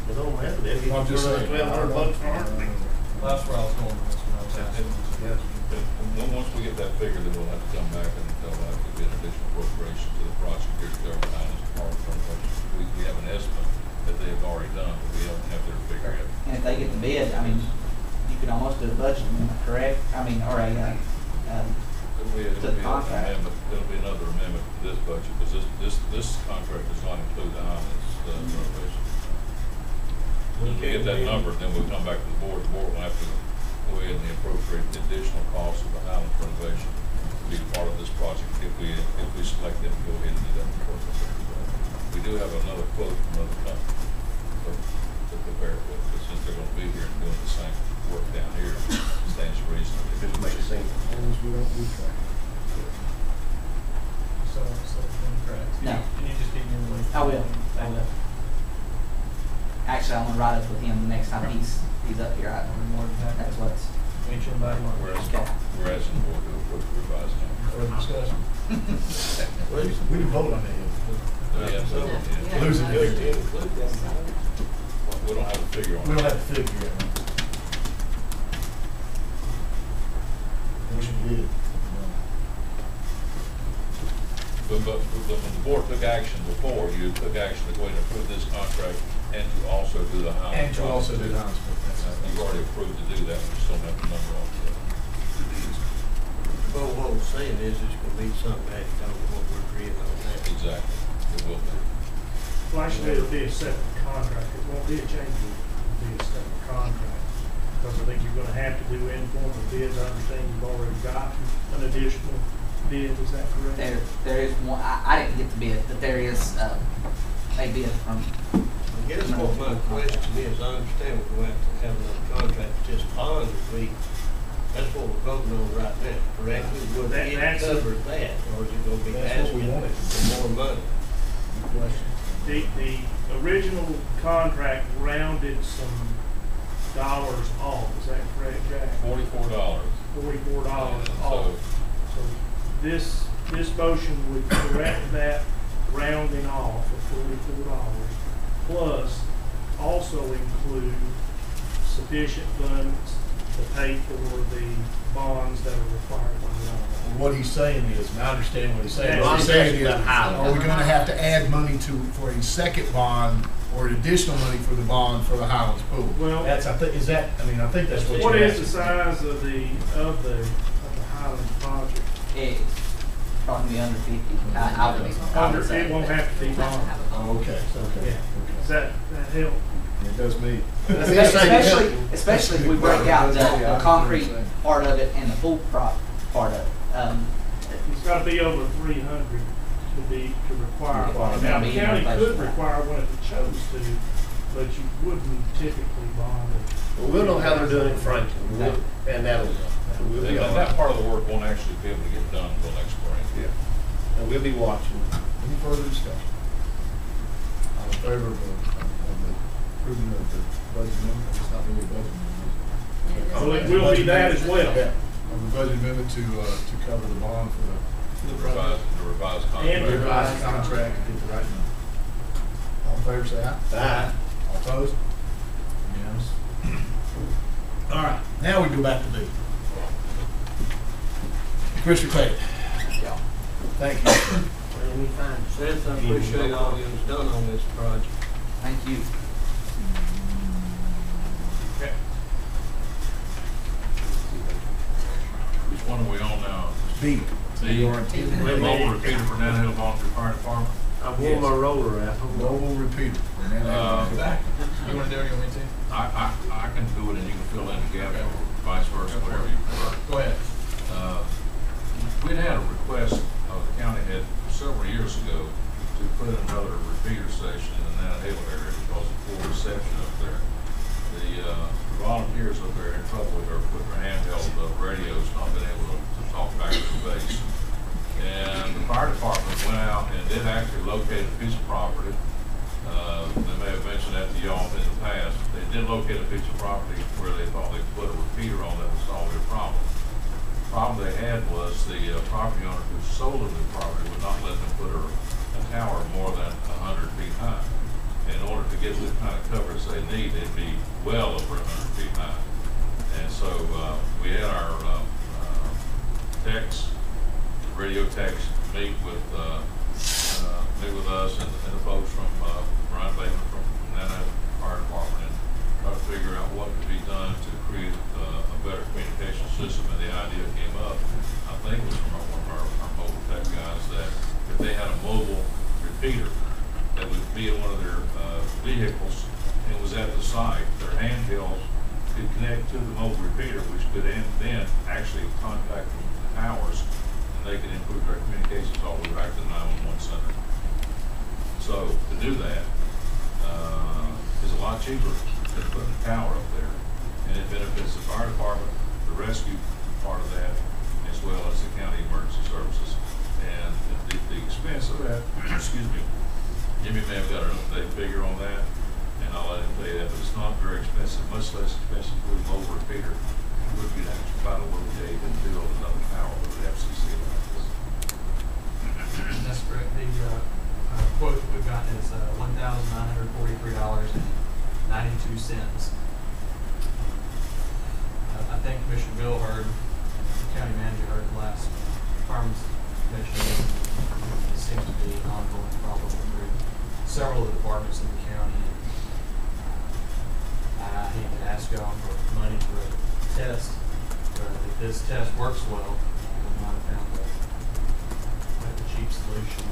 It don't matter, they'll get I'm just saying. $1,200 for it. That's where I was going with this when I was asking. And once we get that figure, then we'll have to come back and there'll have to be an additional appropriation to the project here to cover the Highlands Park renovation. We have an estimate that they have already done, but we don't have their figure yet. and if they get the bid, I mean, you could almost do a budget amendment, correct? I mean, or a, It'll To the be an contract. amendment, it'll be another amendment to this budget, because this contract does not include the Highlands renovation. When we get that number, then we'll come back to the board will have to go ahead and appropriate the additional cost of the Highlands renovation to be part of this project if we select them to go ahead and do that work. We do have another quote from another company to compare it with, but since they're gonna be here and doing the same work down here, it stands to reason. Just make it simple. As long as we don't lose track. So, No. Can you just give me a list? I will. I will. Actually, I'm gonna write up with him the next time he's up here. That's what's. Mention by Mark. We're asking the board to approve the revised contract. Further discussion? We can vote on that. Yeah, so, yeah. Losing Just it. to include that. We don't have a figure on it. We don't have a figure yet. We should bid. But when the board took action before, you took action to go ahead and approve this contract and to also do the Highlands. And to also do project. the Highlands project, that's right. You've already approved to do that, we just don't have the number on it. But what we're saying is it's gonna be something that don't what we're creating on that. Exactly, it will be. Well, actually, it'll be a separate contract. It won't be a change order. It'll be a separate contract. Because I think you're gonna have to do informal bids. I understand you've already got an additional bid, is that correct? There is one. I didn't get the bid, but there is a bid from. I guess what my question is, I understand we're going to have another contract, just bond if that's what we're voting on right now, correct? Would it cover that, or is it gonna be That's what we asking wanted. for more money? Good question. The original contract rounded some dollars off. Is that correct, Jack? $44. $44 Yeah, off. so- So this motion would correct that rounding off of $44, plus also include sufficient funds to pay for the bonds that are required by law. What he's saying is, and I understand what he's saying, What what I'm he's saying is, saying is, are we gonna have to add money for a second bond or additional money for the bond for the Highlands pool? Well, That's, I think that's what what you're is the asking. size of the Highlands project? It's probably under 50. I would Under, say. it won't have to be bonded. Oh, okay, okay. Does that help? It does me. Especially if we break out the concrete part of it and the pool part of it. It's gotta be over 300 to require. Now, the county could require one if it chose to, but you wouldn't typically bond it. Well, we'll know how they're doing it in Franklin, and we'll be all And that right. part of the work won't actually be able to get done until next spring. Yeah. And we'll be watching. Any further discussion? All in favor of the approving of the budget amendment? It's not really a budget amendment. So it will be that as well. Yeah, of the budget amendment to cover the bond for the project. The revised And contract. Revised contract to get the right number. All in favor, say aye. Aye. All opposed? Unanimous. All right, now we go back to bid. Commissioner Clayton. Thank you. Anytime. Seth, I appreciate all you've done on this project. Thank you. Okay. Which one are we on now? B. B. Mobile repeater for Nana Hill Volunteer Fire Department. I wore my roller out. Mobile repeater. And then You wanna do it, you want me to? I can do it and you can fill in the gap or vice versa, whatever you prefer. Go ahead. We'd had a request of the county head several years ago to put another repeater station in the Nana Hill area because of poor reception up there. The volunteers up there are in trouble with their handheld radios, not being able to talk back to the base. And the fire department went out and did actually locate a piece of property. They may have mentioned that to y'all in the past. They did locate a piece of property where they thought they could put a repeater on that would solve their problem. The problem they had was the property owner who sold them the property would not let them put a tower more than 100 feet high. In order to get the kind of coverage they need, they'd be well over 100 feet high. And so we had our techs, radio techs, meet with us and the folks from Brian Bateman from Nana Fire Department and try to figure out what could be done to create a better communication system. And the idea came up, I think it was from one of our mobile tech guys, that if they had a mobile repeater that would be in one of their vehicles and was at the site, their handhelds could connect to the mobile repeater, which could then actually contact the towers, and they could improve their communications all the way back to the 911 center. So to do that is a lot cheaper than putting a tower up there, and it benefits the fire department, the rescue part of that, as well as the county emergency services. And the expense of that, excuse me, Jimmy may have got an updated figure on that, and I'll let him tell you that, but it's not very expensive, much less expensive to put a mobile repeater. Would be actually try to locate and build another tower with the FCC like this. That's correct. The quote that we've gotten is $1,943.92. I think Commissioner Bill heard, the county manager heard the last fireman's commission meeting. It seems to be an ongoing problem through several of the departments in the county. I hate to ask y'all for money for a test, but if this test works well, we might have found a cheap solution to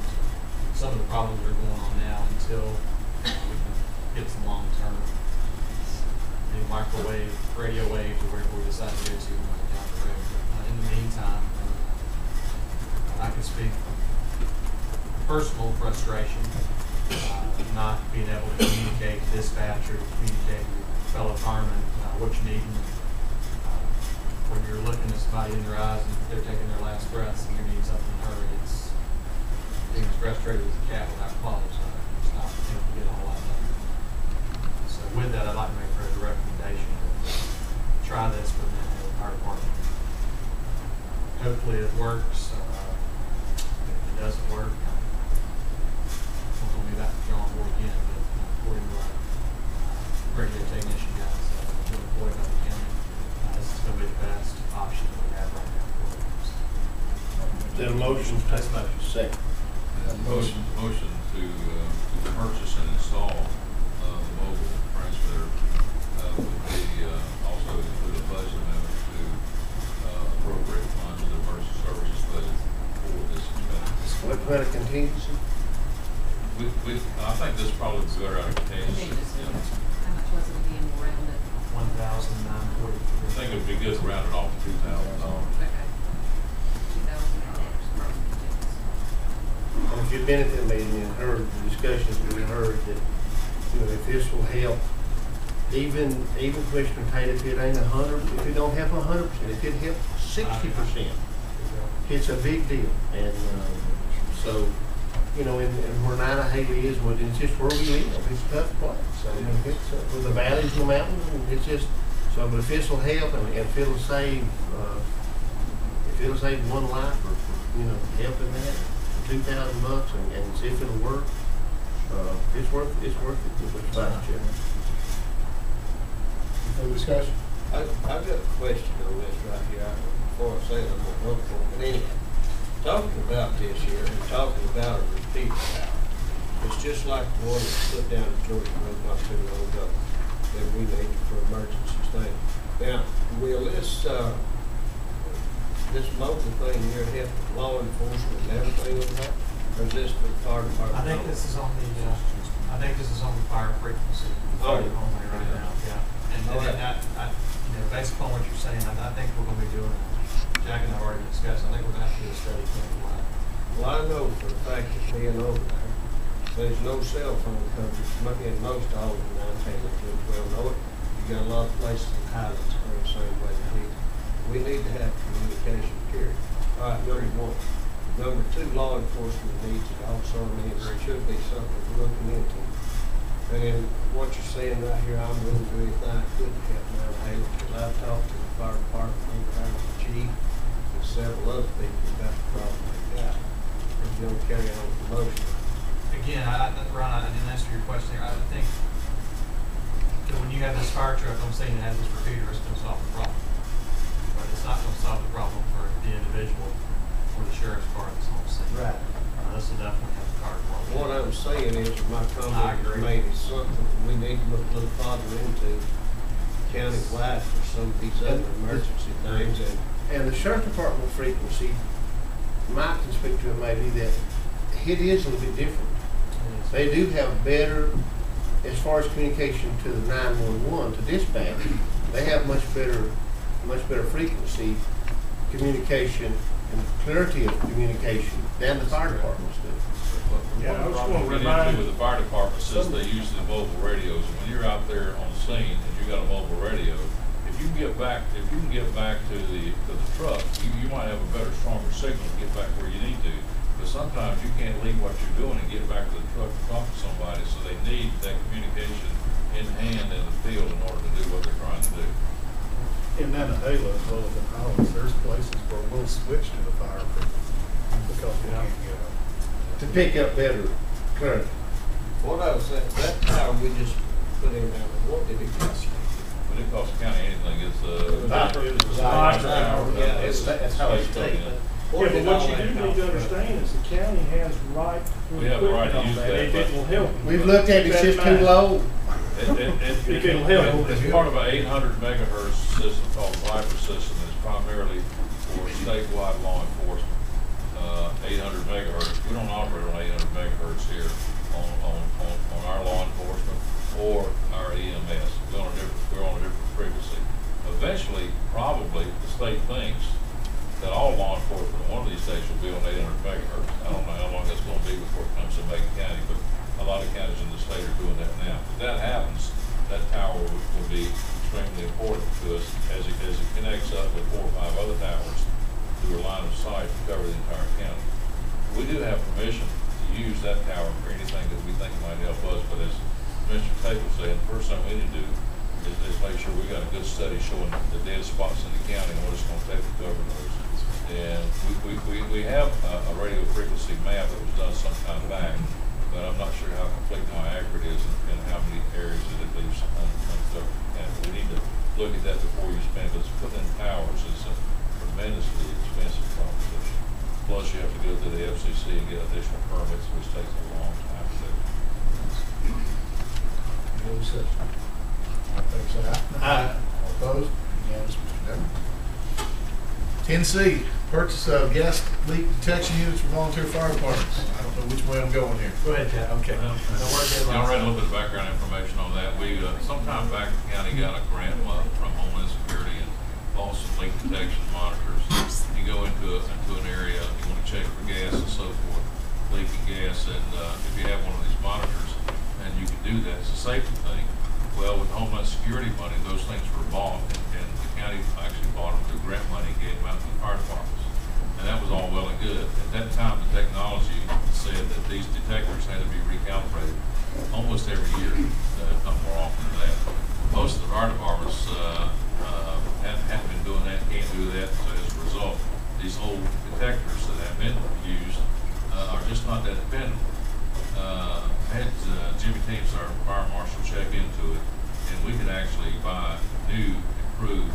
some of the problems that are going on now until we can get some long-term microwave, radio waves, or wherever we decide to go to down the road. In the meantime, I can speak from personal frustration, not being able to communicate to dispatch or communicate with fellow firemen what you need. When you're looking at somebody in their eyes and they're taking their last breaths and you need something in a hurry, it's being as frustrated as a cat without claws. It's not able to get a whole lot done. So with that, I'd like to make a recommendation to try this for the Manhattan Fire Department. Hopefully it works. If it doesn't work, we're going to be back to drawing board again. But according to our radio technician guys who are employed by the county, this is going to be the best option that we have right now for us. Then a motion, That's my second. Motion to purchase and install the mobile transmitter would be also include a budget amendment to appropriate funds to the emergency services budget for this expense. What kind of contingency? I think this probably is better out of contingency. How much was it again, around it? I $1,943. think it'd be good to round it off to $2,000. Okay. $2,000 per contingency. And if you've been at that meeting and heard the discussions, we heard that, you know, if this will help, even Commissioner Tate, if it ain't 100, if it don't help 100%, if it helps 60%, it's a big deal. And so, you know, and where Nina Haley is, well, it's just where we live. It's a tough place. So, you know, it's with the valleys and the mountains, and it's just, so, but if this will help and if it'll save one life or, you know, helping that, $2,000 and see if it'll work, it's worth it, Mr. Vice Chairman. No discussion? I've got a question on this right here, before I say it, I'm gonna vote for it, but anyhow, talking about this here, and talking about a repeater tower, it's just like the one that's put down at Georgia Road not too long ago, that we need for emergencies thing. Now, will this mobile thing here help law enforcement and everything on that, or is this for the fire department? I think this is on the fire frequency. Oh. Only right now, yeah. And All right. you know, based upon what you're saying, I think we're gonna be doing, Jack and I already discussed, I think we're gonna have to do a study. Well, I know for a fact that being over there, there's no cell phone coverage, maybe in most all of the 9 counties, well, know it. You got a lot of places in Highlands that are the same way as here. We need to have communication, period. All right, number one. Number two, law enforcement needs it also, and it should be something we're looking into. And what you're saying right here, I'm going to do anything I could to help Mount Haley, because I've talked to the fire department, the chief, and several other people about the problem they've got. We're going to carry on the motion. Again, Ron, I didn't answer your question there. I think that when you have this fire truck on scene that has this repeater, it's gonna solve the problem. But it's not gonna solve the problem for the individual or the sheriff's car that's on scene. Right. This will definitely have the car problem. What I'm saying is, my I comment agree. made is something we need to look a little farther into county-wide for some of these other emergency things. And the sheriff department frequency, Mike can speak to it maybe, that it is a little bit different. They do have better, as far as communication to the 911, to dispatch, they have much better frequency, communication, and clarity of communication than the fire departments do. Yeah, I was What gonna we get remind- into with the fire department since they use the mobile radios, and when you're out there on the scene and you got a mobile radio, if you can get back to the truck, you might have a better, stronger signal to get back where you need to. But sometimes you can't leave what you're doing and get back to the truck to talk to somebody, so they need that communication in hand in the field in order to do what they're trying to do. In Halo as well as in Hollis, there's places where we'll switch to the fire equipment because we can't get up. To pick up better clarity. What I was saying, that tower we just put in there, what did it cost? But it costs the county anything, it's Yeah, that's how it's taken. Yeah, but what you do need to understand is the county has right. We have the right to use that, If it will help. you. We've looked at it, it's just too low. If it'll help. It's part of an 800 megahertz system called Viper system. It's primarily for statewide law enforcement. 800 megahertz. We don't operate on 800 megahertz here on our law enforcement or our EMS. We're on a different frequency. Eventually, probably the state thinks that all law enforcement in one of these states will be on 800 megahertz. I don't know how long that's going to be before it comes to Macon County, but a lot of counties in the state are doing that now. If that happens, that tower will be extremely important to us as it connects up with 4 or 5 other towers through a line of sight to cover the entire county. We do have permission to use that tower for anything that we think might help us, but as Mr. Tate was saying, the first thing we need to do is make sure we got a good study showing the dead spots in the county and what it's going to take to cover those. And we have a radio frequency map that was done some time back, but I'm not sure how complete and how accurate it is and how many areas that it leaves uncovered. And we need to look at that before you spend, because putting in towers is a tremendously expensive proposition. Plus, you have to go to the FCC and get additional permits, which takes a long time to do. Any discussion? All in favor, say aye. Aye. All opposed? Unanimous, Mr. Devlin. 10C, purchase of gas leak detection units for volunteer fire departments. I don't know which way I'm going here. Go ahead, Jack. Okay. Y'all read a little bit of background information on that. We, sometime back, the county got a grant from Homeland Security and bought some leak detection monitors. You go into an area, you want to check for gas and so forth, leaking gas, and if you have one of these monitors, and you can do that, it's a safety thing. Well, with Homeland Security money, those things were bought, and the county actually bought them through grant money and gave them out to the fire departments. And that was all well and good. At that time, the technology said that these detectors had to be recalibrated almost every year, if not more often than that. Most of the fire departments haven't been doing that, can't do that, so as a result, these old detectors that have been used are just not that dependable. I had Jimmy Teams, our fire marshal, check into it, and we could actually buy new, improved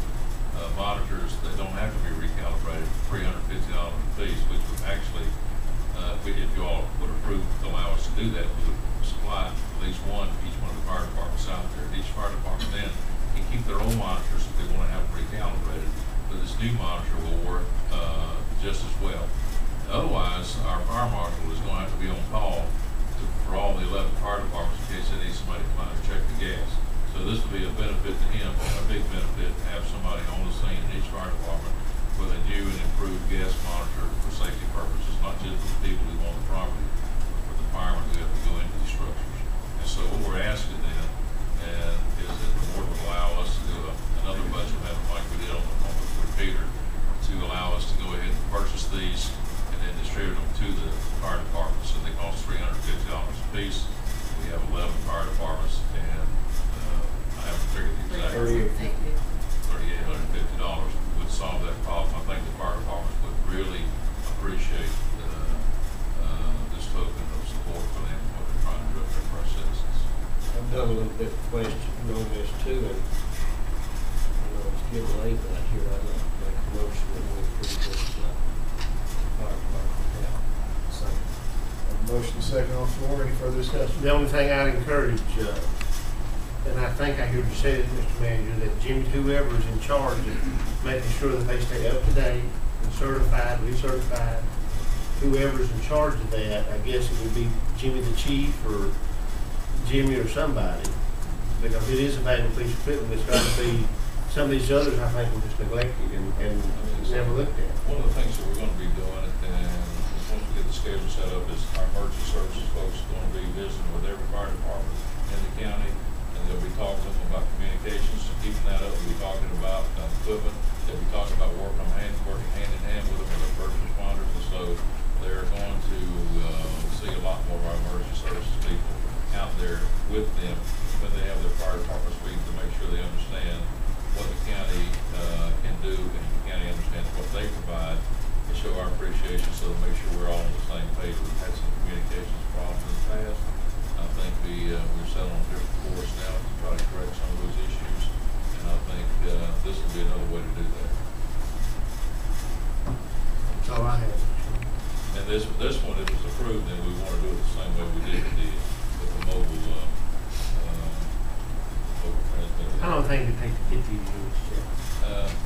monitors that don't have to be recalibrated for $350 a piece, which would actually, if you all would approve to allow us to do that, we would supply at least one to each one of the fire departments out there. Each fire department then can keep their own monitors if they want to have them recalibrated, but this new monitor will work just as well. Otherwise, our fire marshal is going to have to be on call for all the 11 fire departments in case they need somebody to come out and check the gas. So this will be a benefit to him and a big benefit to have somebody on the scene in each fire department with a new and improved gas monitor for safety purposes, not just for the people who own the property, but for the firemen who have to go into these structures. And so what we're asking then is that the board would allow us to do another budget amendment like we did on with Peter, to allow us to go ahead and purchase these and then distribute them to the fire departments. So they cost $350 a piece. We have 11 fire departments, and I haven't figured the exact $3,850 would solve that problem. I think the fire departments would really appreciate this token of support for them, what they're trying to do up there for our citizens. I've done a little bit of questioning on this too, and I know it's getting late right here. I'd like to make a motion that we approve this fire department. Second. Motion second on the floor. Any further discussion? The only thing I'd encourage, and I think I heard you say it, Mr. Manager, that Jimmy, whoever is in charge of making sure that they stay up to date and certified, recertified, whoever's in charge of that, I guess it would be Jimmy the chief or Jimmy or somebody, because it is a valuable piece of equipment that's got to be some of these others, I think, were just neglected and never looked at. One of the things that we're gonna be doing, and once we get the schedule set up, is our emergency services folks are gonna be visiting with every fire department in the county, and they'll be talking to them about communications, so keeping that up. We'll be talking about equipment, they'll be talking about working hand in hand with them, with the first responders, and so they're going to see a lot more of our emergency services people out there with them when they have their fire department speak, to make sure they understand what the county can do, and the county understands what they provide, to show our appreciation, so to make sure we're all on the same page. We've had some communications problems in the past. I think we're set on a different course now to try to correct some of those issues, and I think this will be another way to do that. That's all I have. And this one, if it's approved, then we want to do it the same way we did with the mobile transmitter. I don't think it takes 50 years, Jeff.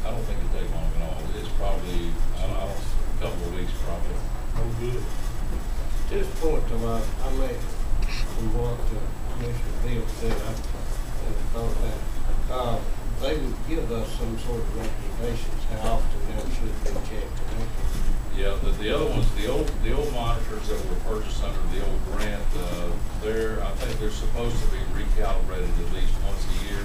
I don't think it'll take long at all. It's probably, a couple of weeks probably. I'm good. Just point to I made from what Commissioner Bill said, I thought that, they would give us some sort of recommendations, how often that should be checked. Yeah, the other ones, the old monitors that were purchased under the old grant, I think they're supposed to be recalibrated at least once a year.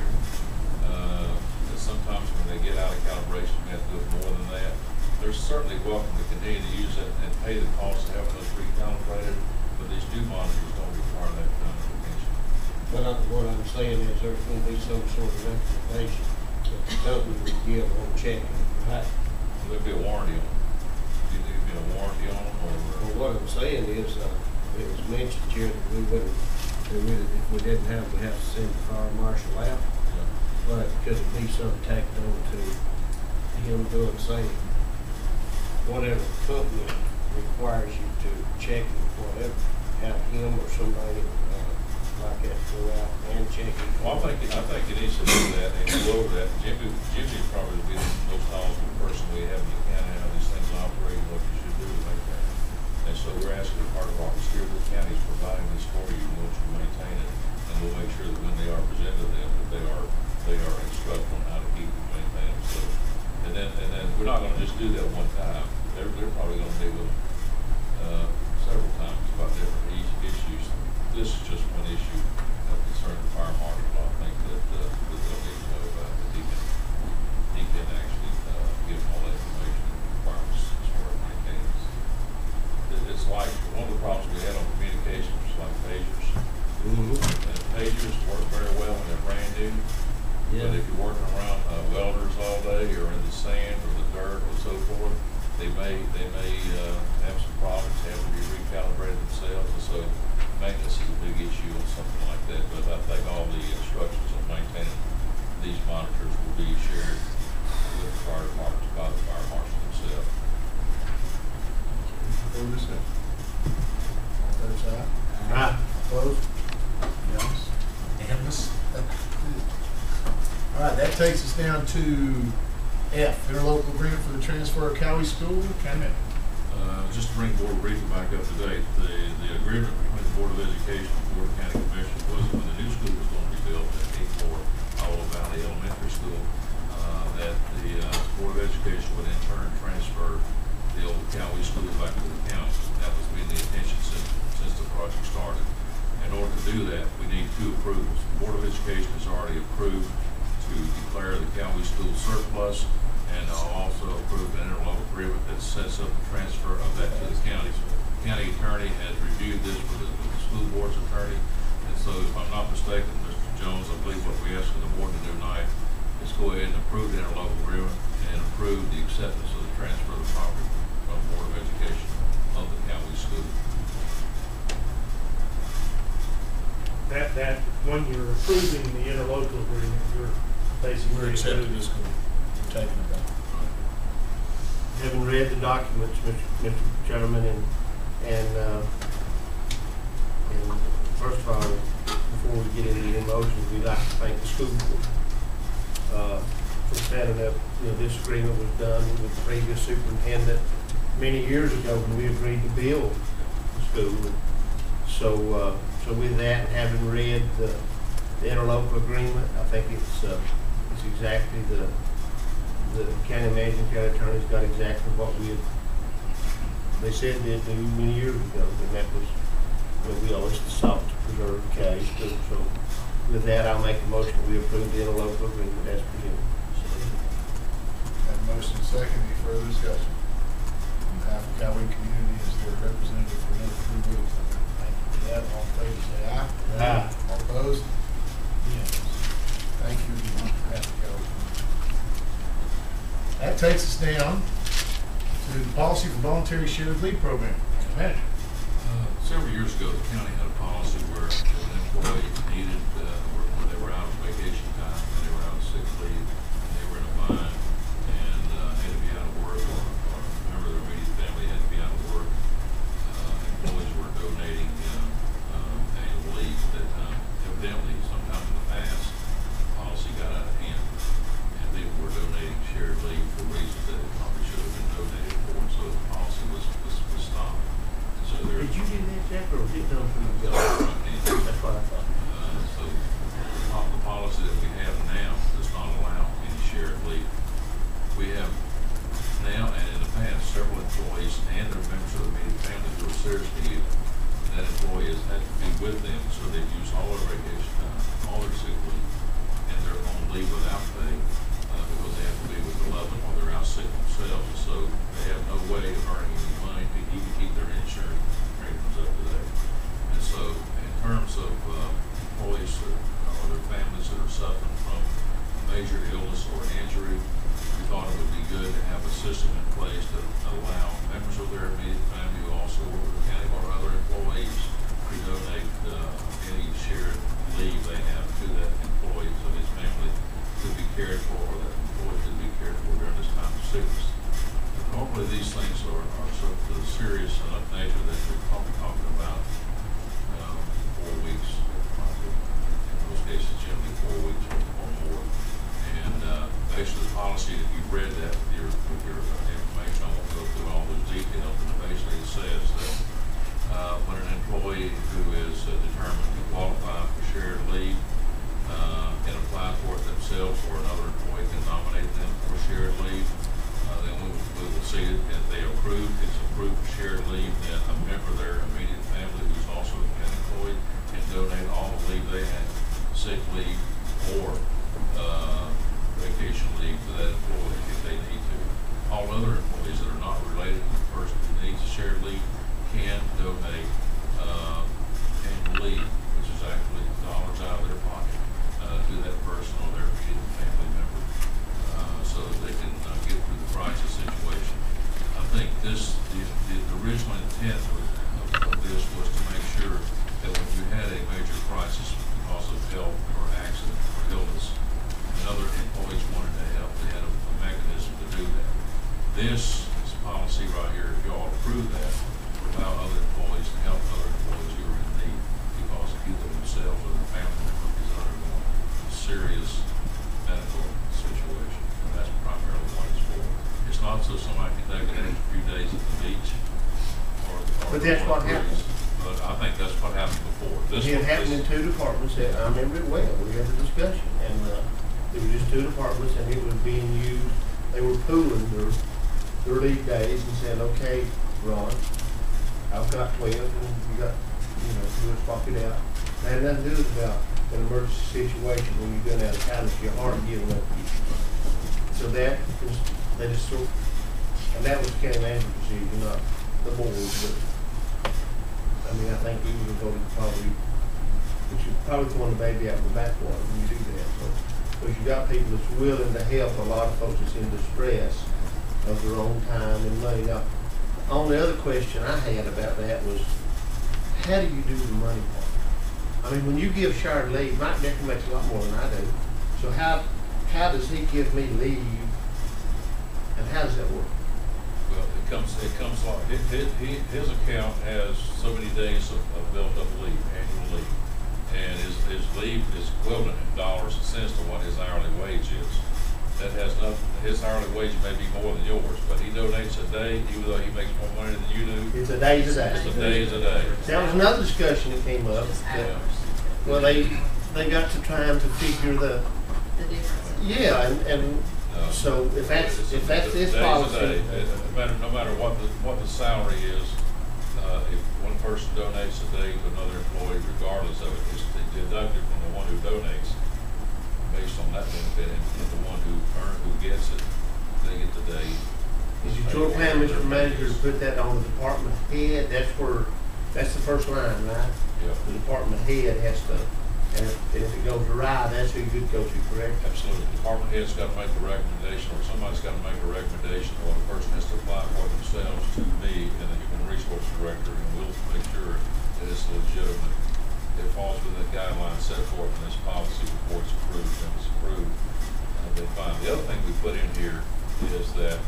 Sometimes when they get out of calibration, we have to do it more than that. They're certainly welcome to continue to use it and pay the cost of having those recalibrated, but these new monitors don't require that kind of attention. But what I'm saying is there's going to be some sort of recommendation that the company would give on checking, right? There'll be a warranty on them. Do you think there'd be a warranty on them, or? Well, what I'm saying is, it was mentioned here that we wouldn't, if we didn't have, we have to send the fire marshal out. Yeah. But could it be some tacked on to him doing, say, whatever company requires you to check it, whatever, have him or somebody like that go out and check it? Well, I think it needs to do that and go over that. Jimmy would probably be the most knowledgeable person we have in the county, how these things operate, and what you should do to make that. And so we're asking part of our Steelwood County is providing this for you, and we'll maintain it, and we'll make sure that when they are presented to them, that they are instructed on how to keep and maintain them. So, and then we're not going to just do that one time. They're probably going to deal with them several times about different issues. This is just one issue that concerns the fire marshal. I think that they'll need to know about that he can actually give them all that information and requirements as far as maintenance. It's like one of the problems we had on communications was like pagers. And pagers work very well when they're brand new. Yeah. But if you're working around welders all day, or in the sand or the dirt or so forth, they may have some problems, have to be recalibrated themselves, and so maintenance is a big issue on something like that. But I think all the instructions on maintaining these monitors will be shared with the fire departments by the fire marshal himself. Over this way. All fair side? Aye. Opposed? Unanimous? All right, that takes us down to F, interlocal agreement for the transfer of Cowie School. County Manager. Just to bring the board briefly back up to date, the agreement between the Board of Education and the Board of County Commissioners was when the new school was going to be built at 84 Olive Valley Elementary School, that the Board of Education would in turn transfer the old Cowie School back to the county. That was been the intention since the project started. In order to do that, we need two approvals. The Board of Education has already approved to declare the Cowie School surplus, and also approved an interlocal agreement that sets up the transfer of that to the county. So the county attorney has reviewed this with the school board's attorney, and so if I'm not mistaken, Mr. Jones, I believe what we asked the board to do tonight is go ahead and approve the interlocal agreement and approve the acceptance of the transfer of the property from the Board of Education of the Cowie School. That when you're approving the interlocal agreement, you're basically We're accepting this school. We're taking it back. Having read the documents, Mr. Chairman, and first of all, before we get into the motions, we'd like to thank the school board for standing up. This agreement was done with the previous superintendent many years ago when we agreed to build the school. So with that, having read the interlocal agreement, I think it's it's exactly the county manager and county attorney's got exactly what they said they'd do many years ago, and that was, we always sought to preserve cash. So with that, I'll make a motion, we approve the interlocal agreement as presented. Have a motion second, any further discussion? On behalf of Cowee community, is their representative for another 3 weeks. Thank you for that. All in favor, say aye. Aye. All opposed? Yes. Thank you again on behalf of Cowee community. That takes us down to the policy for voluntary shared leave program. Manager. Several years ago, the county had a policy where if an employee needed, where they were out on vacation time, and they were out on sick leave, and they were in a bind, and had to be out of work, or a member of their immediate family had to be out of work, employees were donating annual leave at that time. Evidently, sometime in the past, the policy got out of hand, and people were donating shared leave for reasons that it probably should have been donated for, so the policy was stopped. So there. Did you do that, Jack, or was it done for you? That's what I thought. So the policy that we have now does not allow any shared leave. We have now and in the past several employees and their members of the immediate family who are seriously ill. That employee has had to be with them, so they've used all their vacation time, all their sick leave, and they're on leave without pay because they have to be with the loved one while they're out sick themselves. So they have no way of earning any money to even keep their insurance premiums up to date. And so in terms of employees or their families that are suffering from major illness or injury, we thought it would be good to have a system in place to allow members of their immediate family who also work with the county or other employees to donate any shared leave they have to that employee so his family could be cared for, or that employee could be cared for during this time of sickness. And hopefully these things are sort of serious enough nature that we're probably talking about 4 weeks, probably in most cases generally 4 weeks or more. And basically the policy that you've read that with your information, I won't go through all those details, but basically it says that when an employee who is determined to qualify for shared leave can apply for it themselves, or another employee can nominate them for shared leave, then we will see it. If they it's approved for shared leave, then a member of their immediate family who's also a county employee can donate all the leave they have, sick leave or vacation leave to that employee if they need to. All other employees that are not related to the person who needs shared leave can donate annual leave, which is actually dollars out of their pocket to that person or their immediate family member, so that they can get through the crisis situation. I think the original intent of this was to make sure that when you had a major crisis because of health or accident or illness, and other employees wanted to help, they had a mechanism to do that. This policy right here, if y'all approve that, will allow other employees to help other employees who are in need because either themselves or their family member is undergoing a serious medical situation. And that's primarily what it's for. It's not so somebody can take an extra few days at the beach or but that's what happened. But I think that's what happened before. It happened in 2 departments. That I remember it well. We had the discussion, and there were just 2 departments, and it was being used. They were pooling their leave days and saying, "Okay, Ron, I've got 12, and you got, we'll swap it out." It had nothing to do about an emergency situation when you're doing out of town. It's your heart giving up. So that was, they just sort, and that was county manager procedure, not the board. But I mean, I think we would have voted probably, we should probably throw the baby out in the bathwater when you do that. So, because you got people that's willing to help a lot of folks that's in distress of their own time and money. Now, the only other question I had about that was, how do you do the money part? I mean, when you give shared leave, Mike Decker makes a lot more than I do. So how does he give me leave, and how does that work? Well, it comes like, his account has so many days of built up leave, annual leave. And his leave is equivalent in dollars and cents to what his hourly wage is. That has nothing, his hourly wage may be more than yours, but he donates a day, even though he makes more money than you do. It's a day to day. It's a day to day. That was another discussion that came up. Just That, hours. well, they got to trying to figure the the difference. Yeah, and so if that's this policy. No matter what the salary is, if one person donates a day to another employee, regardless of it, it's deducted from the one who donates based on that benefit, and the one who gets it, they get the day. Is your tour plan, Mr. Manager, to put that on the department head? That's the first line, right? Yeah. The department head has to, and if it goes awry, that's who you go to, correct? Absolutely. The department head's got to make a recommendation, or somebody's got to make a recommendation, or the person has to apply for it themselves to me and the human resource director, and we'll make sure that it's legitimate. It falls within the guidelines set forth in this policy before it's approved, and it's approved, then fine. The other thing we put in here is that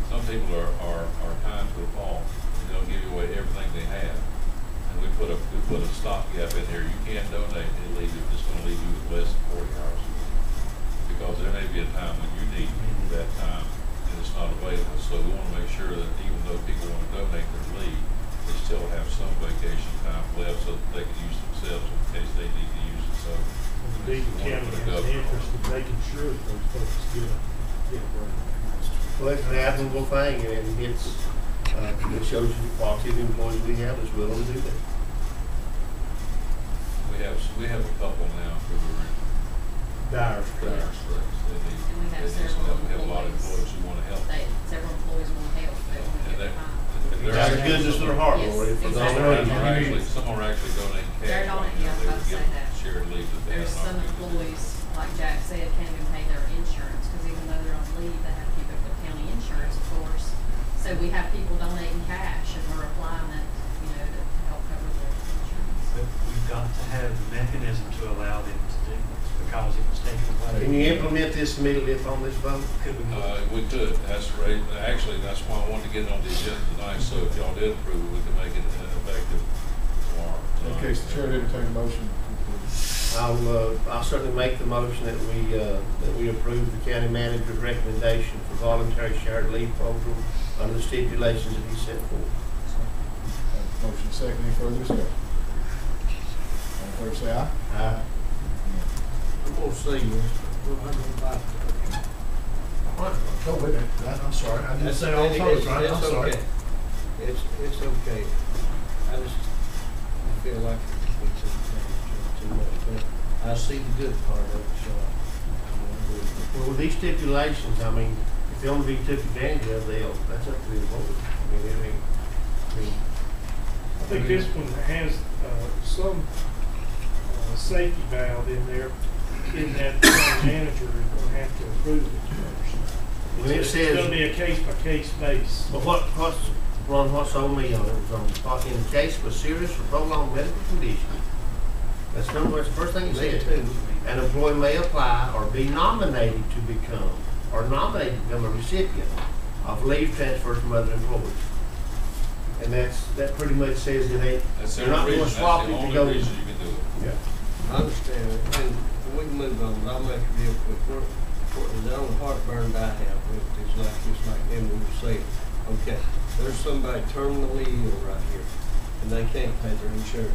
some people are kind to a fault, and they'll give you away everything they have. And we put a stopgap in here. You can't donate and leave it, it's gonna leave you with less than 40 hours. Because there may be a time when you need that time and it's not available. So we wanna make sure that even though people wanna donate their leave, they still have some vacation time left so that they can use themselves in case they need to use it. So The county has an interest in making sure that those folks get work. Well, it's an admirable thing, and it shows you the quality of employees we have is willing to do that. we have a couple now who are in Dire dire straits. And we have they several have a lot of employees. employees who want to help. Several employees want to help, they want to And get they- time. Out of the goodness of their heart, Yes, Lord. If it's exactly. on Some are actually donating cash. They're donating, yeah, I was about to say that. Shared leave that they There's have some not used. employees, like Jack said, can't even pay their insurance, because even though they're on leave, they have to keep up with county insurance, of course. So we have people donating cash, and we're applying that, to help cover their insurance. But we've got to have the mechanism to allow them to do this, because it was taken away. Can you implement this immediately upon this vote? Could we? We could, that's right, actually, that's why I wanted to get it on the agenda tonight, so if y'all did approve it, we could make it effective tomorrow. In case the chair entertain a motion. I'll certainly make the motion that we approve the county manager's recommendation for voluntary shared leave program under the stipulations that he set forth. Motion second, any further discussion? All in favor, say aye. Aye. I'm gonna see you, we'll have a back. Oh, wait a minute, I'm sorry, I didn't say all opposed, right? I'm It's sorry. okay. It's okay. I just feel like it's too much, but I see the good part of it, so Well, with these stipulations, I mean, if they only be took advantage of, that's up to the board. I mean, I think this one has some safety valve in there, in that the county manager is going to have to approve it first. When it It's says- going to be a case-by-case basis. But what's on me on it was on, in case of a serious or prolonged medical condition. That's the first thing it said. An employee may apply or be nominated to become a recipient of leave transfer from other employees. And that pretty much says it ain't, That's the you're not only going to reason, swap that's it the to only go. reason you can do it. Yeah. I understand it, and we can move on, but I'll make it real quick. The only heartburn that I have with it is like Emily was saying, okay, there's somebody terminally ill right here, and they can't pay their insurance.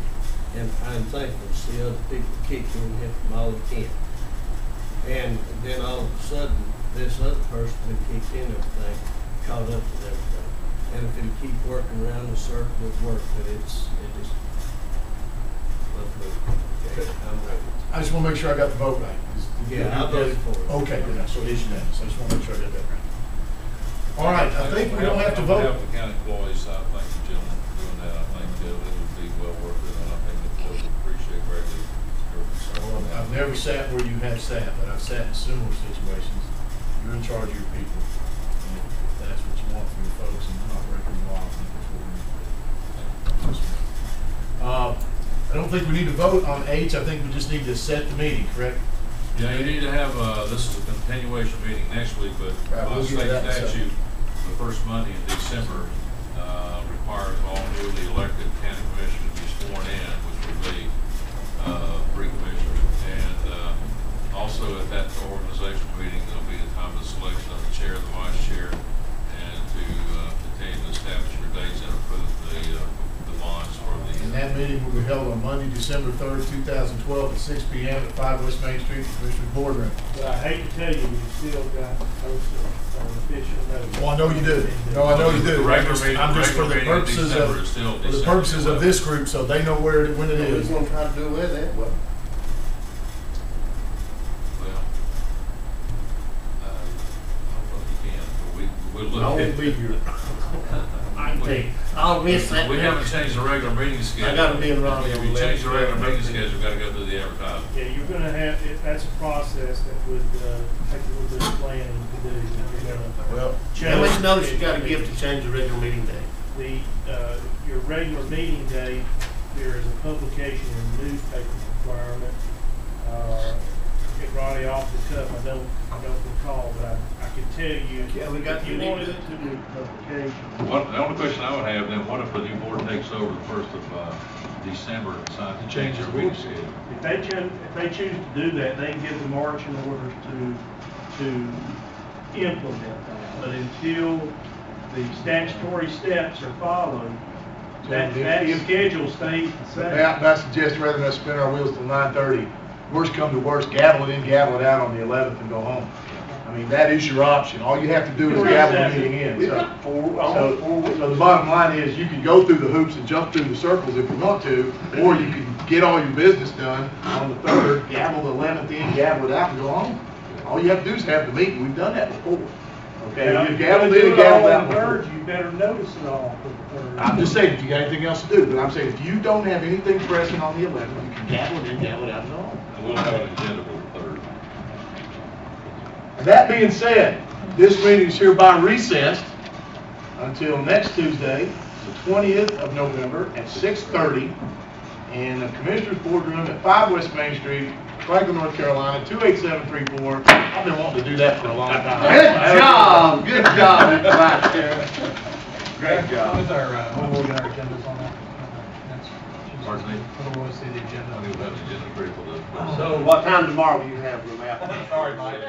And I'm thankful to see other people kick in and help them all they can. And then all of a sudden, this other person that kicked in everything, caught up with everything. And if it'll keep working around the circle of work, but it just, okay, I'm ready. I just want to make sure I got the vote right. Yeah, I voted for it. Okay, good enough, so it is unanimous, I just want to make sure I got that right. All right, I think we don't have to On behalf vote. of the county employees, I thank you gentlemen for doing that. I think it would be well worth it, and I think the employees would appreciate greatly your concern. Well, I've never sat where you have sat, but I've sat in similar situations. You're in charge of your people. And if that's what you want from your folks and you're not breaking the law, I think that's what we need to do. I don't think we need to vote on H. I think we just need to set the meeting, correct? Yeah, you need to have, this is a continuation meeting next week, but Right, by we'll get state that in a second. statute, the first Monday in December, requires all newly elected county commissioners to be sworn in, which would be, 3 commissioners. And, also at that organizational meeting, there'll be the time of the selection of the chair, the vice chair, and to continue to establish your dates and approve the bonds for the. And that meeting will be held on Monday, December 3rd, 2012 at 6 p.m. at 5 West Main Street, the Commissioners Boardroom. But I hate to tell you, you still got posted on official notice. Well, I know you do. No, I know you do. The regular I'm just for the meeting in purposes December is still of, for the December purposes of 11th. this group, so they know where, when it Who's is. gonna try to do away with that? Well, Well, I don't know if you can, but we'll I look won't at be here. I can tell you, I'll miss that. We haven't changed the regular meeting schedule. I gotta be in Raleigh If on you the change the 11th. regular meeting schedule, we gotta go through the advertising. Yeah, you're gonna have, that's a process that would, take a little bit of planning to do. You're gonna Well, How much change- notice you gotta give to change the regular meeting day? Your regular meeting date, there is a publication and newspaper requirement. Get Ronnie off the cuff, I don't recall, but I can tell you. Yeah, we got if you the wanted new- to do publication. The only question I would have then, what if the new board takes over the 1st of December and decides to change their meeting schedule? If they choose to do that, they can give the marching orders to implement that. But until the statutory steps are followed, that schedule stays the same. I suggest rather than us spin our wheels till 9:30, worst come to worst, gavel it in, gavel it out on the 11th and go home. I mean, that is your option. All you have to do is gavel the meeting in. So the bottom line is, you can go through the hoops and jump through the circles if you want to, or you can get all your business done on the 3rd, gavel the 11th in, gavel it out, and go home. All you have to do is have the meeting. We've done that before. Okay, Now, you if gaveled you're in and gonna do it gaveled all out on the before. 3rd, you better notice it all for the 3rd. I'm just saying, if you got anything else to do, but I'm saying, if you don't have anything pressing on the 11th, you can gavel it in, gavel it out, and go home. And we'll have an agenda for the 3rd. And that being said, this meeting is hereby recessed until next Tuesday, the 20th of November at 6:30 in the Commissioners Boardroom at 5 West Main Street, Franklin, North Carolina, 28734. I've been wanting to do that for a long time. Good job, Vice Chair. Great job. What's our, When we'll get our agendas on that. Pardon me? When we'll see the I agenda. think that's agenda critical to. So what time tomorrow will you have them out? Sorry, Mike.